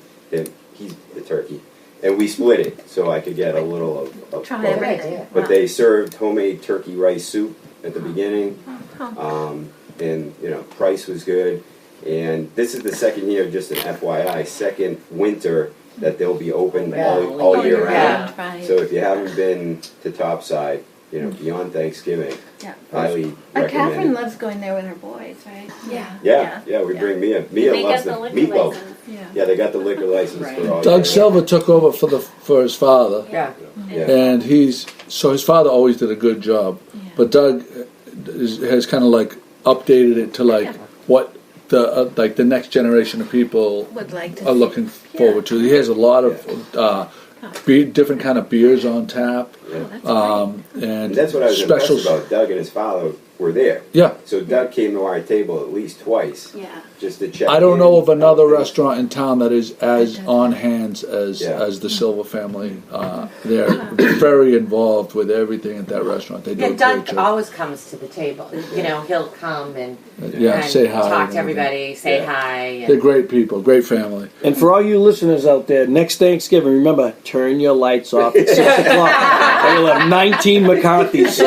He's the turkey. And we split it, so I could get a little of Try both. everything. But they served homemade turkey rice soup at the beginning. And, price was good. And this is the second year, just an FYI, second winter that they'll be open all year round. Right. So if you haven't been to Topside, beyond Thanksgiving, highly Catherine recommend it. loves going there with her boys, right? Yeah, we bring Mia. Mia loves the meatloaf. Yeah. They got the liquor license for all Doug year. Silva took over for his father, Yeah. and his father always did a good job, but Doug has kind of like updated it to like what the next generation of people Would like to are looking forward to. He has a lot of different kind of beers on tap, And that's what I was special. impressed about. Doug and his father were there. Yeah. So Doug came to our table at least twice. Yeah. Just to check. I don't in. know of another restaurant in town that is as on hands as the Silva family. They're very involved with everything at that restaurant. They do a Yeah, great Doug job. always comes to the table. He'll come and Say hi. talk to everybody, say hi. They're great people, great family. And for all you listeners out there, next Thanksgiving, remember, turn your lights off at 6 o'clock. Or you'll have 19 McCarthys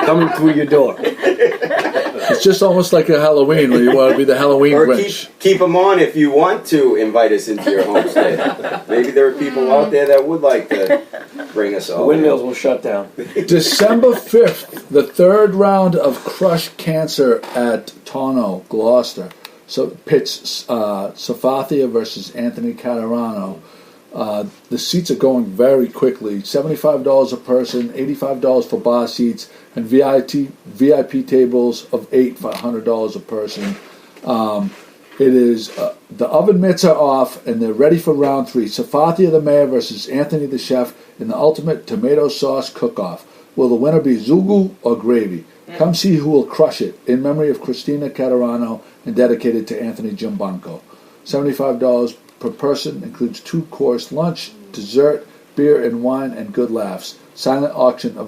coming through your door. It's just almost like a Halloween where you want to be the Halloween Or Grinch. keep them on if you want to invite us into your homestead. Maybe there are people out there that would like to bring us The all. windmills will shut down. December 5th, the third round of Crush Cancer at Tono, Gloucester. So pits Safathia versus Anthony Catarano. The seats are going very quickly. $75 a person, $85 for bar seats, and VIP tables of $8 for $100 a person. It is the oven mitts are off, and they're ready for round 3. Safathia the mayor versus Anthony the chef in the ultimate tomato sauce cook-off. Will the winner be Zugu or gravy? Come see who will crush it. In memory of Christina Catarano and dedicated to Anthony Jumbanco. $75 per person, includes 2-course lunch, dessert, beer and wine, and good laughs. Silent auction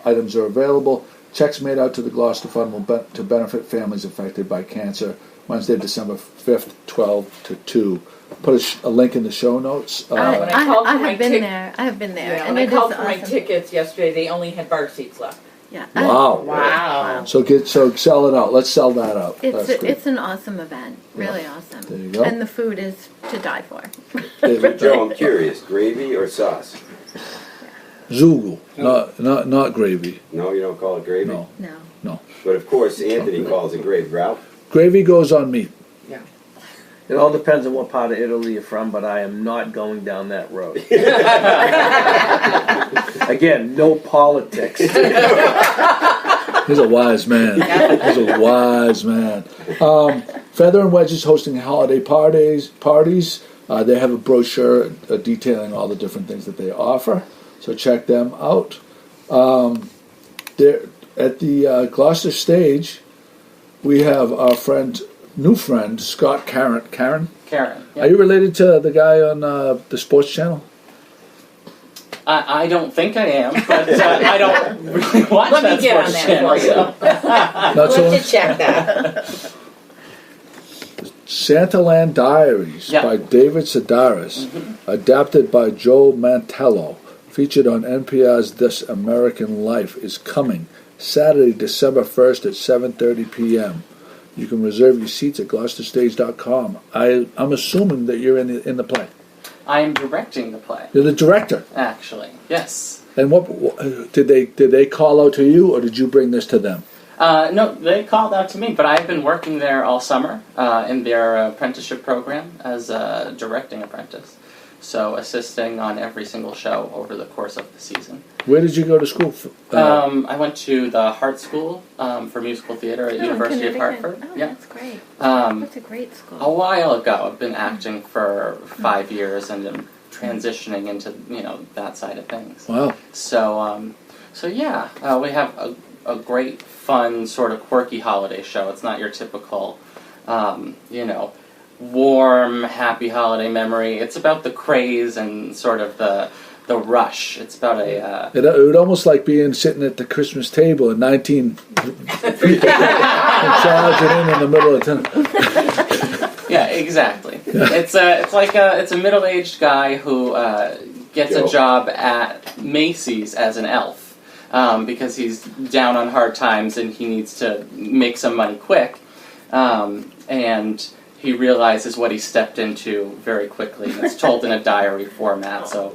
items are available. Checks made out to the Gloucester Fund to benefit families affected by cancer. Wednesday, December 5th, 12 to 2. Put a link in the show notes. I have been there. I have been there. Yeah, and when I it called is for my awesome. tickets yesterday, they only had bar seats left. Yeah. Wow. So sell it out. Let's sell that out. That's good. It's an awesome event. Really awesome. There you go. And the food is to die for. Joe, I'm curious, gravy or sauce? Zugu, not gravy. No, you don't call it gravy? No. But of course, Anthony calls it gravy. Ralph? Gravy goes on meat. It all depends on what part of Italy you're from, but I am not going down that road. Again, no politics. He's a wise man. He's a wise man. Feather and Wedges hosting holiday parties. They have a brochure detailing all the different things that they offer. So check them out. There at the Gloucester stage, we have our new friend Scott Karen. Karen. Yeah. Are you related to the guy on the sports channel? I don't think I am, but I don't really watch Let me that get on sports that channel. for you. Not so We'll have much? to check that. Santaland Diaries by David Sedaris, adapted by Joe Mantello, featured on NPR's This American Life, is coming Saturday, December 1st at 7:30 p.m. You can reserve your seats at GloucesterStage.com. I'm assuming that you're in the play. I am directing the play. You're the director. Actually, yes. And what did they call out to you, or did you bring this to them? No, they called out to me, but I've been working there all summer in their apprenticeship program as a directing apprentice. So assisting on every single show over the course of the season. Where did you go to school? I went to the Hart School for Musical Theater at University of Hartford. Oh, yeah. that's great. Um, That's a great school. A while ago, I've been acting for 5 years and am transitioning into that side of things. Wow. So yeah, we have a great, fun, sort of quirky holiday show. It's not your typical, warm, happy holiday memory. It's about the craze and sort of the rush. It's about a... It would almost like sitting at the Christmas table and 19 people charging in the middle of town. Yeah, exactly. It's a middle-aged guy who gets a job at Macy's as an elf because he's down on hard times and he needs to make some money quick. And he realizes what he stepped into very quickly. And it's told in a diary format, so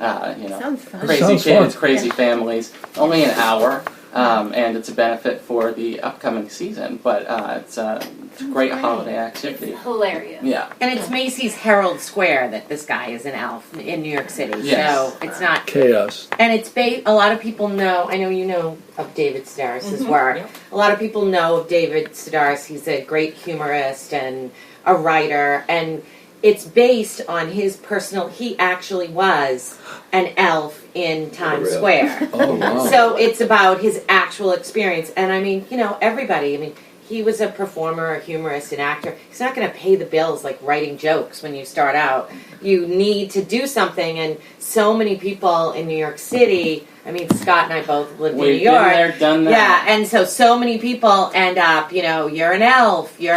Sounds fun. crazy Sounds kids, fun. crazy families. Only an hour, and it's a benefit for the upcoming season. But it's a great holiday activity. Hilarious. Yeah. And it's Macy's Herald Square that this guy is an elf in New York City. Yes. So it's not... Chaos. And it's a lot of people know, I know you know of David Sedaris' work. Yeah. A lot of people know of David Sedaris. He's a great humorist and a writer. And it's based on his personal, he actually was an elf in Times really? Square. Oh, wow. So it's about his actual experience. And I mean, everybody, he was a performer, a humorist, an actor. He's not going to pay the bills like writing jokes when you start out. You need to do something, and so many people in New York City, Scott and I both lived in New We've York. been there, done that. Yeah, and so many people end up, you're an elf, you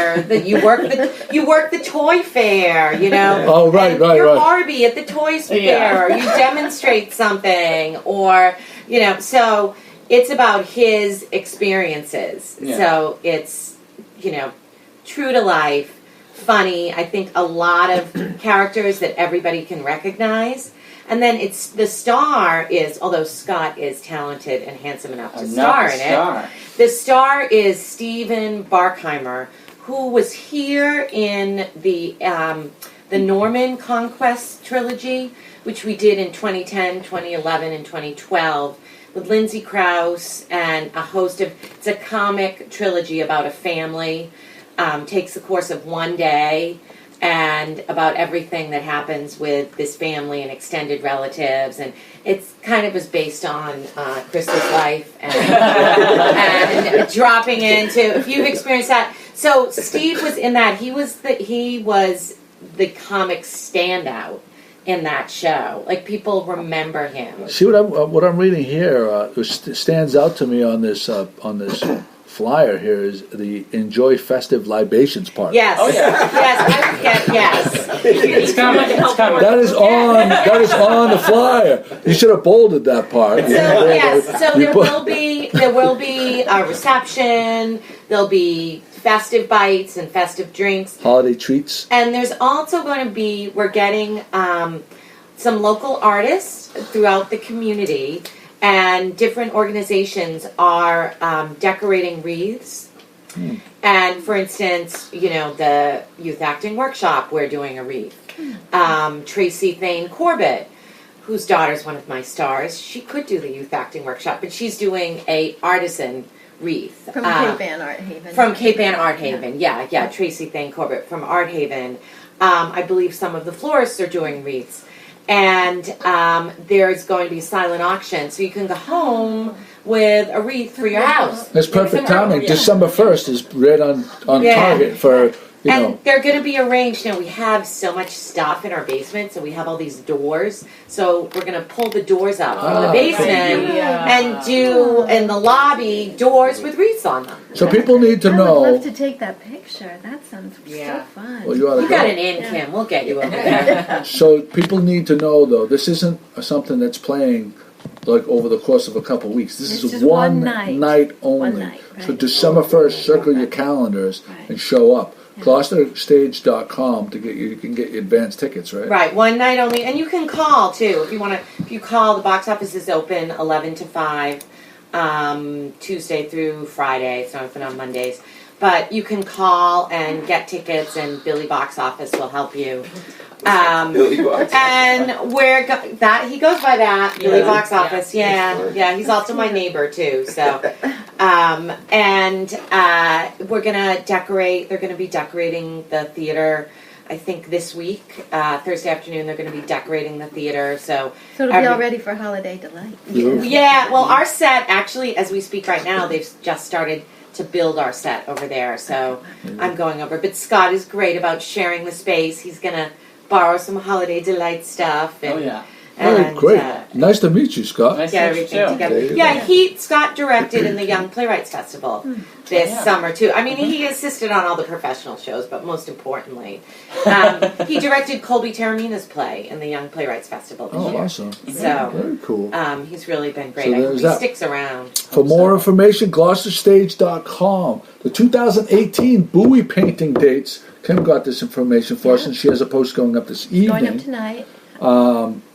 work the toy fair, Oh, right, and right, you're right. Barbie at the toy fair, Yeah. or you demonstrate something, or, so it's about his experiences. Yeah. So it's, true to life, funny. I think a lot of characters that everybody can recognize. And then the star is, although Scott is talented and handsome enough to star in it, the star is Stephen Bar Kaymer, who was here in the Norman Conquest trilogy, which we did in 2010, 2011, and 2012 with Lindsay Krause and a host of, it's a comic trilogy about a family, takes the course of one day, and about everything that happens with this family and extended relatives, and it's kind of is based on Krista's life and dropping into, if you've experienced that. So Steve was in that. He was the comic standout in that show. Like, people remember him. See what I'm reading here. Stands out to me on this flyer here is the enjoy festive libations part. Yes. Oh yeah. Yes. It's coming. It's coming. That is on the flyer. You should have bolded that part. So there will be a reception. There'll be festive bites and festive drinks. Holiday treats. And there's also going to be, we're getting some local artists throughout the community, and different organizations are decorating wreaths. And for instance, the Youth Acting Workshop, we're doing a wreath. Tracy Thane Corbett, whose daughter's one of my stars, she could do the Youth Acting Workshop, but she's doing a artisan wreath. From Cape Ann Art Haven. From Cape Ann Art Haven, yeah. Tracy Thane Corbett from Art Haven. I believe some of the florists are doing wreaths. And there's going to be a silent auction, so you can go home with a wreath for your house. That's perfect timing. Yeah. December 1st is right on target for, And they're going to be arranged. We have so much stuff in our basement, so we have all these doors. So we're going to pull the doors up from the basement and do, in the lobby, doors with wreaths on them. So people need to know. I would love to take that picture. That sounds so fun. Well, you got an in, Kim. We'll get you over there. So people need to know, though, this isn't something that's playing like over the course of a couple of weeks. This is one night only. One night, right. So December 1st, circle your calendars and show up. GloucesterStage.com you can get your advance tickets, right? Right, one night only, and you can call too if you want to. If you call, the box office is open 11 to 5, Tuesday through Friday. It's not open on Mondays, but you can call and get tickets, and Billy Box Office will help you. Billy Box. And he goes by that Billy Box Office. Yeah. He's also my neighbor too. So, we're gonna decorate. They're gonna be decorating the theater. I think this week, Thursday afternoon, they're going to be decorating the theater. So it'll be all ready for holiday delight. Yeah. Well, our set actually, as we speak right now, they've just started to build our set over there. So I'm going over. But Scott is great about sharing the space. He's going to borrow some holiday delight stuff. And, great. Nice to meet you, Scott. Nice get to meet everything together. Yeah, Scott directed in the Young Playwrights Festival this summer too. I mean, he assisted on all the professional shows, but most importantly, he directed Colby Taramina's play in the Young Playwrights Festival this year. Awesome. So very cool. He's really been great. So I hope he that. sticks around. For more information, GloucesterStage.com. The 2018 Bowie painting dates. Kim got this information for us, and she has a post going up this evening. Going up tonight.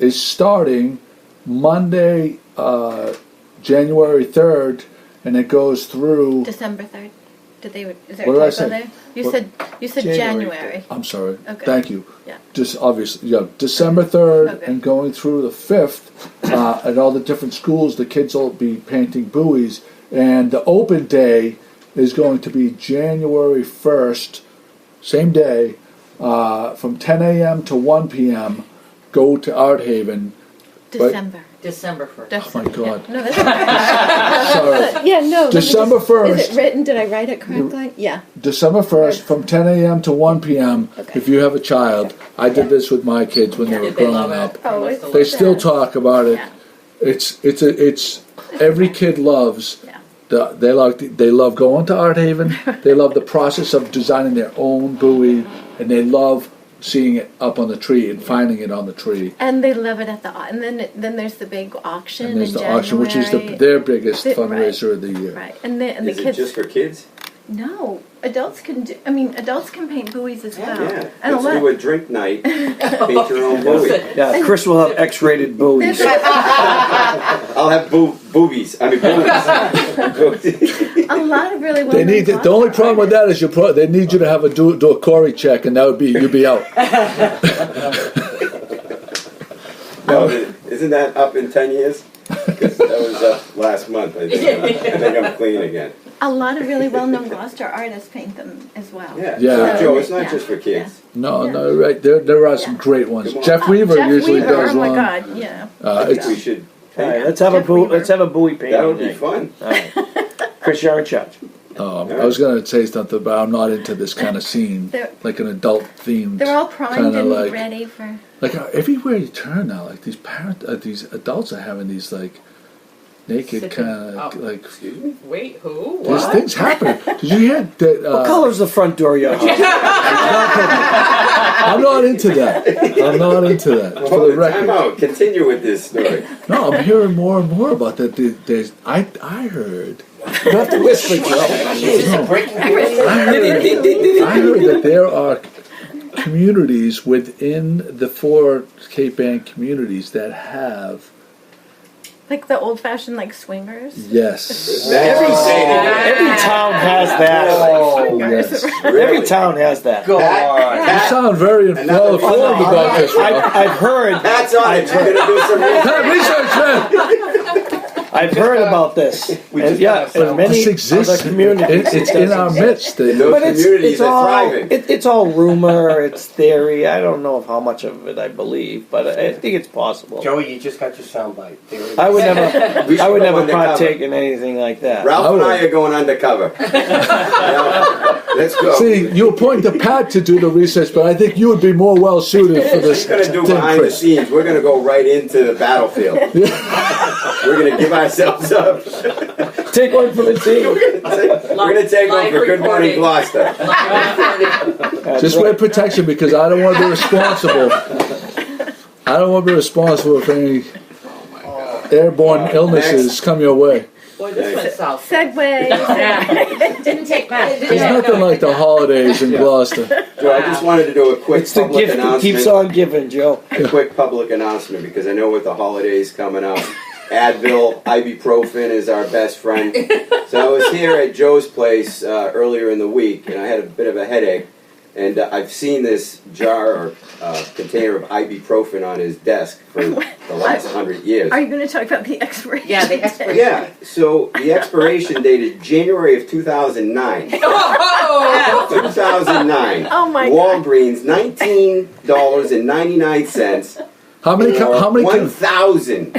Is starting Monday, January 3rd, and it goes through December 3rd. Is there what a did I typo say? there? You said January. I'm sorry. Okay. Thank you. Yeah. Just obviously, December 3rd and going through the 5th at all the different schools, the kids will be painting buoys, and the open day is going to be January 1st, same day, from 10 a.m. to 1 p.m. Go to Art Haven. December 1st. Oh my God. No, that's okay. Sorry. Yeah, no. December 1st. Is it written? Did I write it correctly? Yeah. December 1st from 10 a.m. to 1 p.m. If you have a child. I did this with my kids when they were growing up. Oh, They still talk about it. It's every kid loves. They love going to Art Haven. They love the process of designing their own buoy, and they love seeing it up on the tree and finding it on the tree. And they love it at the and then there's the big auction And there's in the auction, which is January. their biggest Right. fundraiser of the year. Right, and the Is kids. it just for kids? No, adults can do. I mean, adults can paint buoys as well. Yeah. And Let's do a drink night. Paint your own buoy. Yeah, Chris will have X-rated buoys. I'll have boobies. I mean, boobies. a lot of really well. They need the only problem with that is they need you to have do a Corey check, and that would be you'd be out. No, isn't that up in 10 years? 'Cause that was up last month. I think I'm clean again. A lot of really well-known Gloucester artists paint them as well. Yeah. Yeah. So, Joe, it's not Yeah. just for kids. No, right. There are some great ones. Come on. Jeff Weaver Jeff usually Weaver, does oh my one. God, yeah. I think It's we should. All right, let's have a buoy painting. That would be night. fun. All right. Chris, you're in charge. I was going to say something, but I'm not into this kind of scene, They're- like an adult themed. They're all primed kinda and like, ready for. Like everywhere you turn now, like these these adults are having these like naked kind of like. Excuse me? Wait, who? There's What? things happening. Did you hear that? What color's the front door of your house? I'm not into that. I'm not into that. For Hold the it, record. time out. Continue with this story. No, I'm hearing more and more about that. I heard. You have to whisper, Joe. I heard that there are communities within the 4 Cape Ann communities that have Like the old-fashioned, like swingers. yes. Every town has that. Oh, yes. Every town has that. Go on. You sound very well informed about this. I've heard. That's on it. You're gonna do some research. Pat, research, man. I've heard about this. And yeah, in many This exists. other communities. It's in our midst. In those But communities it's are all thriving. it's all rumor. It's theory. I don't know how much of it I believe, but I think it's possible. Joey, you just got your soundbite. I would never. We should I would go never undercover. partake in anything like that. Ralph and I are going undercover. Yeah. Let's go. See, you appoint the Pat to do the research, but I think you would be more well suited for this. We're gonna do thing, behind the Chris. scenes. We're gonna go right into the battlefield. We're gonna give ourselves up. Take one for the team. We're gonna take one Live for Good Morning recording. Gloucester. That's Just right. wear protection because I don't want to be responsible. I don't want to be responsible if any airborne illnesses come your way. Boy, this went south. Segway. Didn't take much. There's nothing like the holidays in Gloucester. Joe, I just wanted to do a quick It's the public gift that announcement. keeps on giving, Joe. A quick public announcement because I know with the holidays coming up, Advil, ibuprofen is our best friend. So I was here at Joe's place earlier in the week, and I had a bit of a headache. And I've seen this jar or container of ibuprofen on his desk for the last 100 years. Are you going to talk about the expiration? Yeah, the expiration. Yeah, so the expiration date is January of 2009. 2009. Oh my God. Walgreens, $19.99. How many? How many? 1,000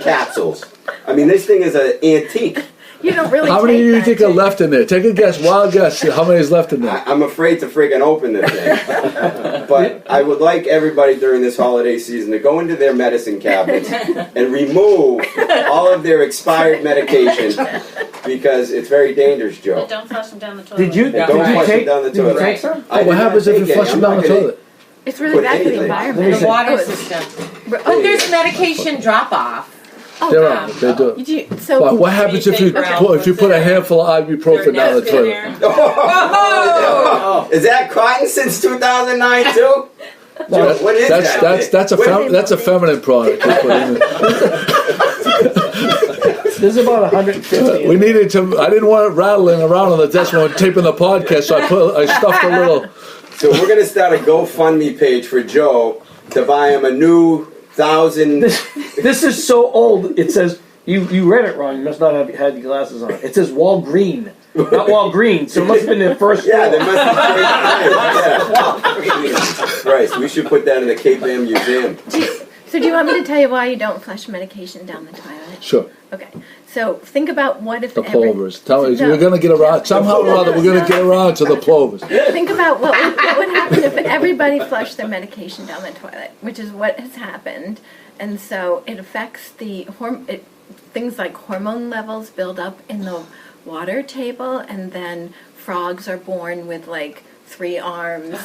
capsules. I mean, this thing is an antique. You don't really. How many take do you that, think do are left in there? Take a guess, wild guess. How many is left in there? I'm afraid to freaking open this thing. But I would like everybody during this holiday season to go into their medicine cabinets and remove all of their expired medication because it's very dangerous, Joe. But don't flush them down the toilet. Did you? And Did don't you flush it take? down the Did you toilet. take some? I What did happens not if you take flush any. them down I'm the not gonna- toilet? It's really Put bad for the anything. environment. The Water Good. system. Oh, Oh, there's medication drop off. oh, There are. They do. You do, so What happens if you put a handful of ibuprofen down the toilet? Oh! Is that cotton since 2009 too? Joe, what is that? That's a feminine product. You put in there. There's about 150. We needed to. I didn't want it rattling around on the desk when I'm taping the podcast, so I stuffed a little. So we're gonna start a GoFundMe page for Joe to buy him a new 1,000. This is so old. It says you read it wrong. You must not have had your glasses on. It says Walgreen, not Walgreen. So it must have been the first. Yeah, there floor. must be. Yeah. Christ, we should put that in the Cape Ann Museum. So do you want me to tell you why you don't flush medication down the toilet? Sure. Okay. So think about what if The plovers. Tell me, No. we're going to get around somehow or other. We're going to get around to the plovers. Think about what would happen if everybody flushed their medication down the toilet, which is what has happened, and so it affects the things like hormone levels build up in the water table, and then frogs are born with like 3 arms,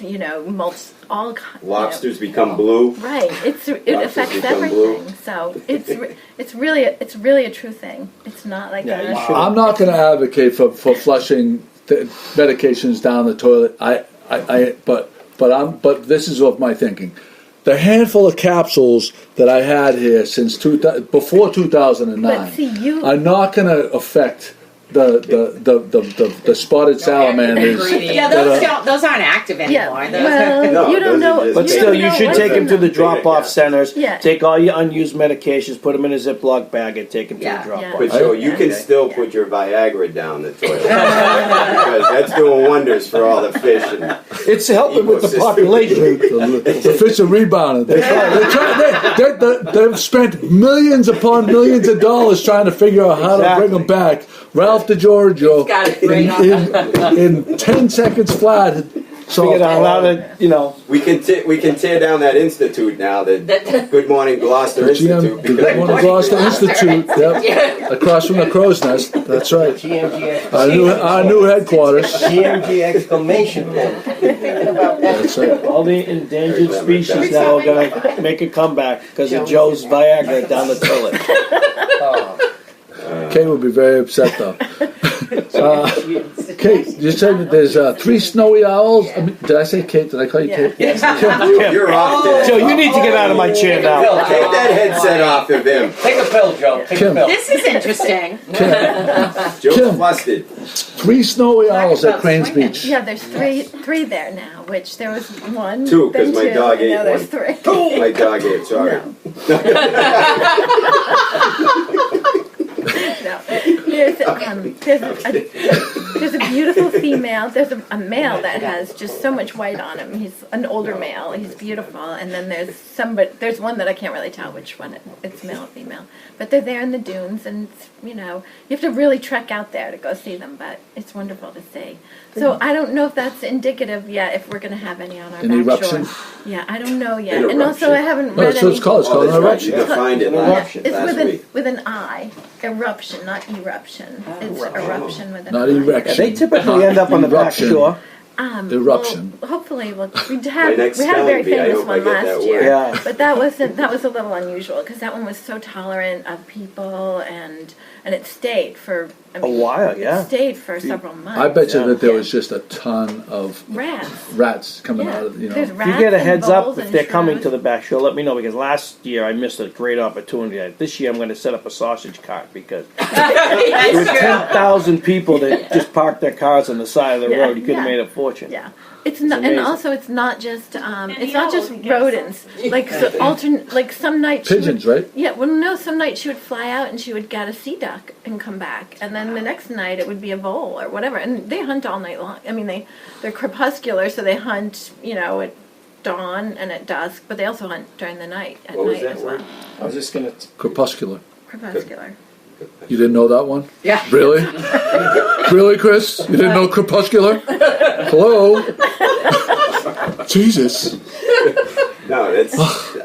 mulch, all Lobsters become blue. Right. It affects become everything. blue. So it's really a true thing. It's not like I'm not going to advocate for flushing medications down the toilet. But this is of my thinking. The handful of capsules that I had here since before 2009 are not going to affect the spotted salamanders. Yeah, those aren't active anymore. You don't know. But still, you should take him to the drop-off centers. Yeah. Take all your unused medications, put them in a Ziploc bag, and take them to the drop-off. But Joe, you can still put your Viagra down the toilet because that's doing wonders for all the fish. And it's helping with the population. The fish are rebounding. They've spent millions upon millions of dollars trying to figure out how to bring them back. Ralph DiGiorgio in 10 seconds flat. So we can tear down that institute now. The Good Morning Gloucester Institute. Good Morning Gloucester Institute. Yep. Across from the Crow's Nest. That's right. Our new headquarters. GMG exclamation point. That's right. All the endangered species now are going to make a comeback because of Joe's Viagra down the toilet. Kate would be very upset, though. Kate, you said that there's 3 snowy owls. Did I say Kate? Did I call you Kate? Yes. You're off today. Joe, you need to get out of my chair now. Take that headset off of him. Take a pill, Joe. Take a pill. This is interesting. Joe's flustered. 3 snowy owls at Cranes Beach. Yeah, there's three there now. Which there was 1, 2, because then my 2, dog and ate now there's 3. My dog ate. Sorry. No. There's a beautiful female. There's a male that has just so much white on him. He's an older male. He's beautiful. And then there's one that I can't really tell which one it's male or female. But they're there in the dunes, and you have to really trek out there to go see them. But it's wonderful to see. So I don't know if that's indicative yet. If we're going to have any on our back eruption? shore. Yeah, I don't know yet. And also I haven't read So any. it's called an eruption. You defined it last It's week. with an I. Eruption, not eruption. It's eruption with an Not I. erection. They typically end up on the back Eruption. shore. Eruption. Well, hopefully, we My had next a very spelling bee, I famous hope I one get that last word. year, Yeah. but that was a little unusual because that one was so tolerant of people and it stayed for A while, yeah. It stayed for several months. I bet you that there was just a ton of rats coming out of There's If rats you get a and heads up voles if and they're coming shrews. to the back shore, let me know because last year I missed a great opportunity. This year I'm going to set up a sausage cart because there were 10,000 people that just parked their cars on the side of the road. You could have made a fortune. Yeah. It's not, and amazing. also it's not just rodents. Like some nights pigeons, right? Yeah, well, no, some nights she would fly out and she would get a sea duck and come back, and then the next night it would be a vole or whatever, and they hunt all night long. I mean, they're crepuscular, so they hunt, at dawn and at dusk, but they also hunt during the night at What was night that as well. word? I was just going to... Crepuscular. Crepuscular. You didn't know that one? Yeah. Really? Really, Chris? You didn't know crepuscular? Hello? Jesus. No, that's.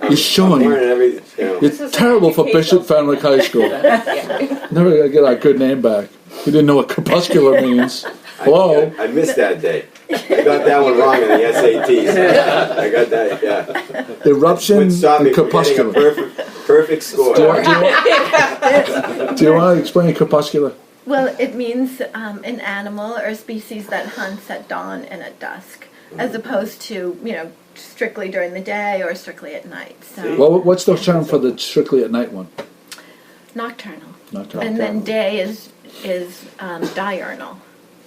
You're showing. I'm learning everything. You're terrible for Bishop Fenwick High School. Never gonna get our good name back. You didn't know what crepuscular means. Hello? I missed that day. I got that one wrong in the SATs. I got that, yeah. Eruption Would stop me and from getting a crepuscular. perfect score. Do you want to explain crepuscular? Well, it means an animal or a species that hunts at dawn and at dusk, as opposed to, strictly during the day or strictly at night. So Well, what's the term for the strictly at night one? nocturnal. Nocturnal. And then day is diurnal.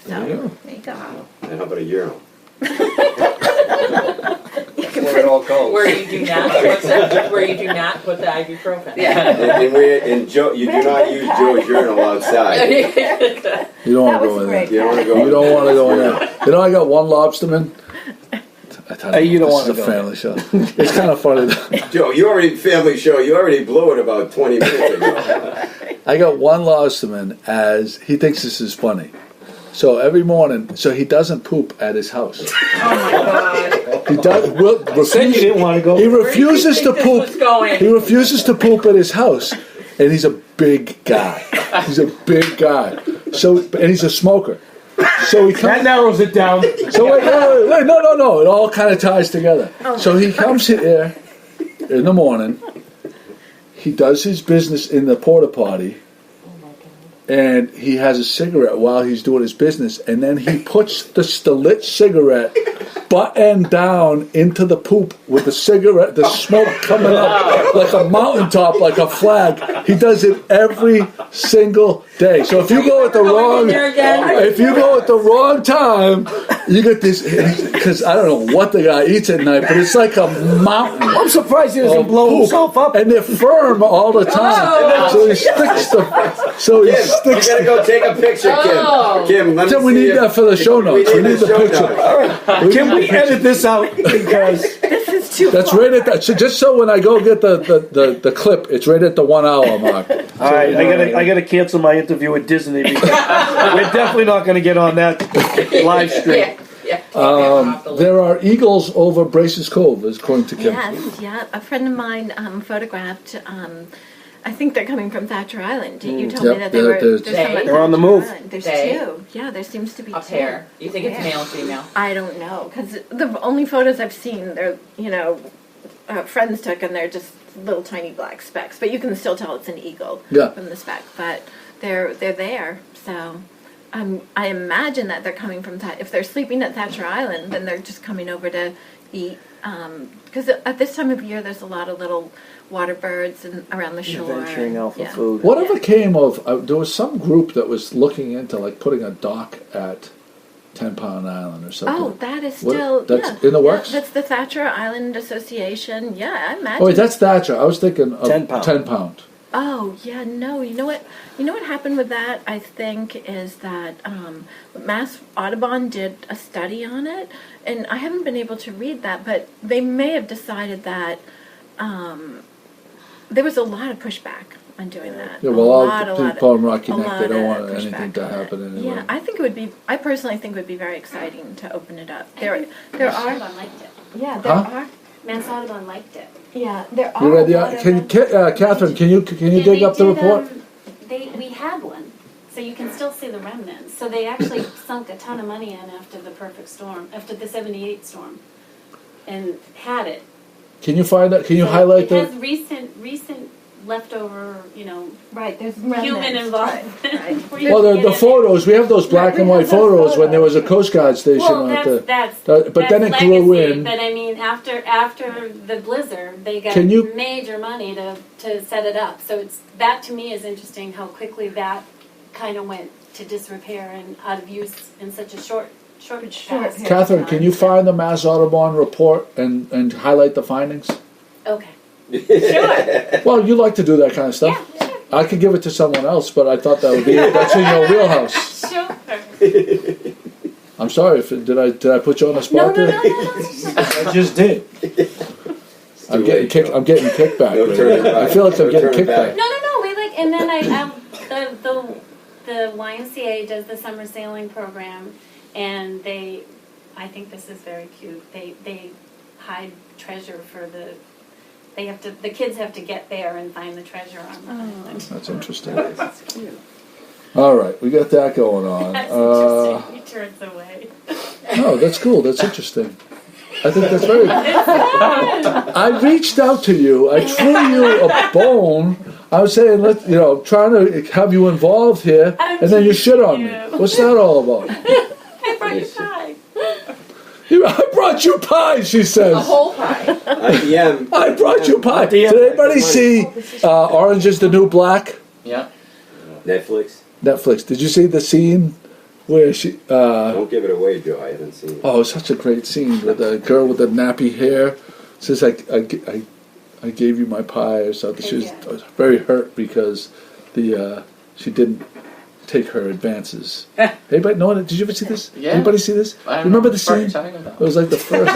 So There you go. there you go. And how about a urinal? Where it all goes. Where you do not put the ibuprofen. And Joe, you do not use Joe's urinal outside. You don't want That to was go in great. there. You don't want to go. You don't want to go in there. I got one lobsterman. I tell You don't this wanna is a go family show. It's kind of funny. Joe, you already family show. You already blew it about 20 minutes ago. I got one lobsterman as he thinks this is funny. So every morning, he doesn't poop at his house. He does. Said you didn't want to go. He refuses to Where do you think poop. this was going? He refuses to poop at his house, and he's a big guy. He's a big guy. And he's a smoker. So he That comes. narrows it down. So wait, no. It all kind of ties together. So he comes here in the morning. He does his business in the porta potty, and he has a cigarette while he's doing his business, and then he puts the lit cigarette butt end down into the poop with the cigarette, the smoke coming up like a mountaintop, like a flag. He does it every single day. So if you go at the wrong time, you get this, because I don't know what the guy eats at night, but it's like a mountain. I'm surprised he doesn't blow himself up. And they're firm all the time. So he sticks the. So he sticks. You gotta go take a picture, Kim. Kim, let me We see need that for the show notes. We need the picture. Can we edit this out? Because This is too That's far. right at that. So just so when I go get the clip, it's right at the 1 hour mark. all right, I gotta cancel my interview with Disney because we're definitely not gonna get on that live stream. There are eagles over Braces Cove, according to Kim. Yes, yeah. A friend of mine photographed. I think they're coming from Thatcher Island. You told me Yep, that they were. there's- There's some at They're on the Thatcher move. Island. There's They? two. Yeah, there seems to be A two. pair. You think it's male or female? I don't know because the only photos I've seen, they're friends took, and they're just little tiny black specks. But you can still tell it's an eagle Yeah. from the speck. But they're there. So I imagine that they're coming from that. If they're sleeping at Thatcher Island, then they're just coming over to eat. Because at this time of year, there's a lot of little water birds and around the shore. Venturing out for Yeah. food. Whatever came of, there was some group that was looking into like putting a dock at 10 Pound Island or something. Oh, that is What- still that's yeah. in the works? Yeah, that's the Thatcher Island Association. Yeah, I imagine. Oh, wait, that's Thatcher. I was thinking of 10 pound. 10 Pound. Oh yeah, no. You know what? You know what happened with that? I think is that Mass Audubon did a study on it, and I haven't been able to read that, but they may have decided that there was a lot of pushback on doing that. Yeah, well, a lot of people on Rocky Neck, they don't want pushback anything to on happen it. anyway. Yeah, I think it would be. I personally think it would be very exciting to open it up. There are. Audubon liked it. Yeah, there Huh? are. Mass Audubon liked it. Yeah, there are. You read a lot of them. Catherine, can you Yeah, dig up the report? We had one, so you can still see the remnants. So they actually sunk a ton of money in after the perfect storm, after the '78 storm, and had it. Can you find that? Can you So highlight it the? has recent leftover, Right, there's human remnants, involvement. right. Where you Well, can the get in. photos, we have those black Right, and we white have those photos when there was a Coast Guard station Well, on that's but then it that's grew legacy, in. But I mean, after the blizzard, they got Can you- major money to set it up. So that to me is interesting how quickly that kind of went to disrepair and out of use in such a short past. period. Catherine, can you find the Mass Audubon report and highlight the findings? Okay. Well, you like to do that kind of stuff. Yeah, sure. I could give it to someone else, but I thought that would be that's in your wheelhouse. Sure. I'm sorry. Did I put you on the No, spot no, there? no, no, no. I just did. I'm getting kickback. No right turning now. I back. feel like I'm No getting turning back. kickback. No. We like, and then the YMCA does the summer sailing program, and I think this is very cute. They hide treasure for the kids have to get there and find the treasure on the island. That's interesting. All right, we got that going on. That's interesting. He turns away. No, that's cool. That's interesting. I think that's very. I reached out to you. I threw you a bone. I was saying, trying to have you involved here, I'm and then you shit on me. teasing you. What's that all about? I brought you pie. I brought you pie, she says. A whole pie. IBM. I brought you pie. Did anybody see Orange is the New Black? Yeah. Netflix. Did you see the scene where she? Don't give it away, Joe. I haven't seen it. Oh, it's such a great scene with the girl with the nappy hair. Says I gave you my pie or something. She was very hurt because she didn't take her advances. Anybody know it? Did you ever see this? Yeah. Anybody see this? I You remember the what you're scene? talking about. It was like the first.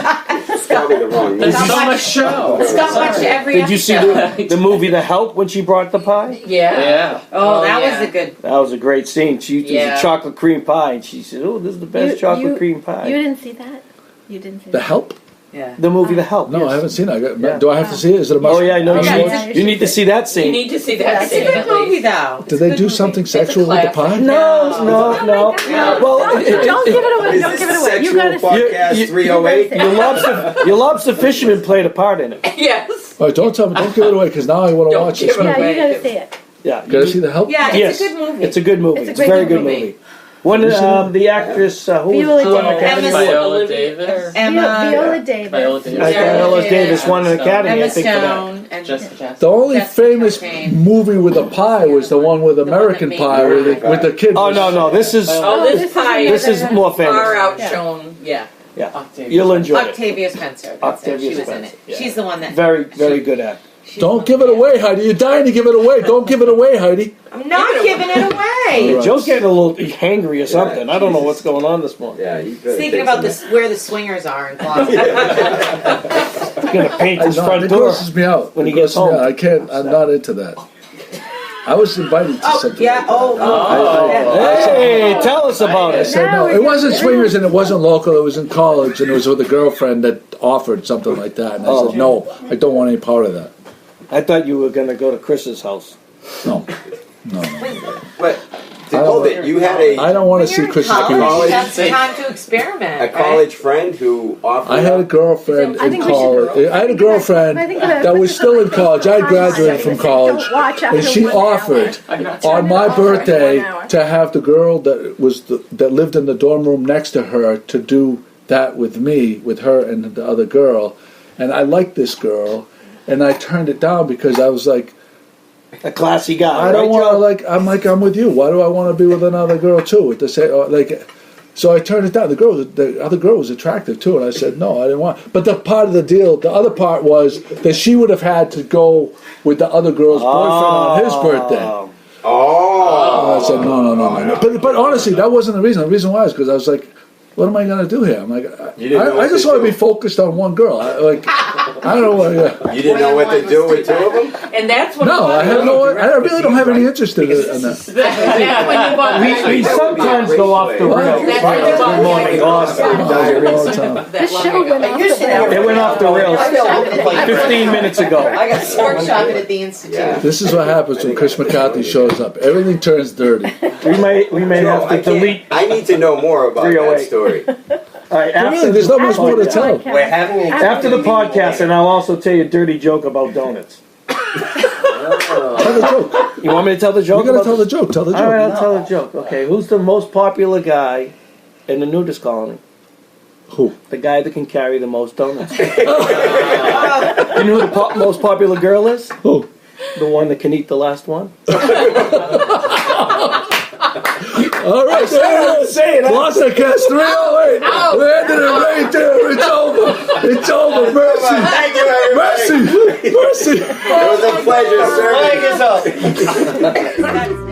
It's probably the wrong movie. There's so much show. It's got much every Did you see the movie The Help when she brought the pie? Yeah. Yeah. Oh, that yeah. was a good. That was a great scene. She used Yeah. a chocolate cream pie, and she said, "Oh, this is the best chocolate cream pie." You didn't see that? You didn't see The that? Help? Yeah. The movie The Help. No, yes. I haven't seen it. Yeah. Do I have to see it? Is it a must? Oh yeah, I know. Yeah, You need to see that You scene. need to see that It's a scene good at movie, least. though. Did they do something sexual with the pie? No. No. Well, Don't give it away. Don't give it away. You gotta see it. Podcast 308. your lobster fisherman played a part in it. Yes. All right, don't tell me. Don't give it away because now I want to Don't watch give this. it movie. Yeah, away. you gotta see it. Yeah, You gotta see The Help? Yeah, it's Yes. a good movie. It's a good movie. It's a It's a great very good movie. movie. One, the actress who Viola won an Davis. Academy Emma Award. Viola Davis. Viola Davis. Viola Davis. Viola Davis won an Academy, Emma I think, for that. Stone and Jessica Chastain. The only Jessica famous Chastain. movie with a pie was the one with American that Pie made with the kid. Oh no, this is Oh, this pie this is more far famous. outshone. Yeah. Yeah, Octavia you'll enjoy it. Octavia Spencer. That's Octavia it. She was in Spencer, it. yeah. She's the one that. Very, very good actor. she's Don't the give one it that- away, Heidi. You're dying to give it away. Don't give it away, Heidi. I'm not Give it giving it away. Right. Joe's getting a little hangry or something. I don't know what's going on this morning. Yeah, you better Thinking take about some- this, where the swingers are in Gloucester. He's gonna paint his No, front it door. grosses me out. when It he gets grosses me home. out. I can't. I'm not into that. I was invited to Oh, something. yeah. like that. Oh. Hey, tell us about I it. said no. It wasn't swingers and it wasn't local. It was in college and it was with a girlfriend that offered something like that. And I said no. I don't want any part of that. I thought you were gonna go to Chris's house. No. But to I don't hold it, you had a I don't want to see When you're in Chris's college, Christmas. that's time to experiment. a college friend who offered. I had a girlfriend I in think we should- college. I had a girlfriend I think that was still in college. I graduated from college, Don't watch after and she 1 hour. offered I'm on my Turn it off after birthday 1 hour. to have the girl that lived in the dorm room next to her to do that with me, with her and the other girl. And I liked this girl, and I turned it down because I was like, A classy guy. I don't right, want to Joe? I'm with you. Why do I want to be with another girl too? At the same, so I turned it down. The other girl was attractive too, and I said no, I didn't want. But the part of the deal, the other part was that she would have had to go with the other girl's boyfriend on his birthday. Oh. And I said no. But honestly, that wasn't the reason. The reason why is because I was like, what am I going to do here? I'm like, You didn't know I what just to want to do. be focused on one girl. I don't know what. You didn't know what to do with two of them? And that's when No, I have no. I really don't have any interest in that. That's when you bought We sometimes go off the What? rails. That's when you bought Good morning, Gloucester. All the time. that long show ago. went off You're the sitting rails. It went off the rails I feel like 15 minutes ago. I got workshopping at the Institute. Yeah. This is what happens when Chris McCarthy shows up. Everything turns dirty. We may Joe, have I to can't- delete. I need to know more about that 308. story. All right, Really, there's not much more to tell. We're having a after the podcast, and I'll also tell you a dirty joke about donuts. Tell the joke. You want me to tell the joke? You gotta about tell the joke. Tell the All right, joke. I'll tell the joke. Okay, who's the most popular guy in the nudist colony? Who? The guy that can carry the most donuts. You know who the most popular girl is? Who? The one that can eat the last one. All right, Say it. GloucesterCast 308. We ended it right there. It's over. It's over. Mercy. Thank you, everybody. Mercy. Mercy. It was a pleasure, sir. Flag is up.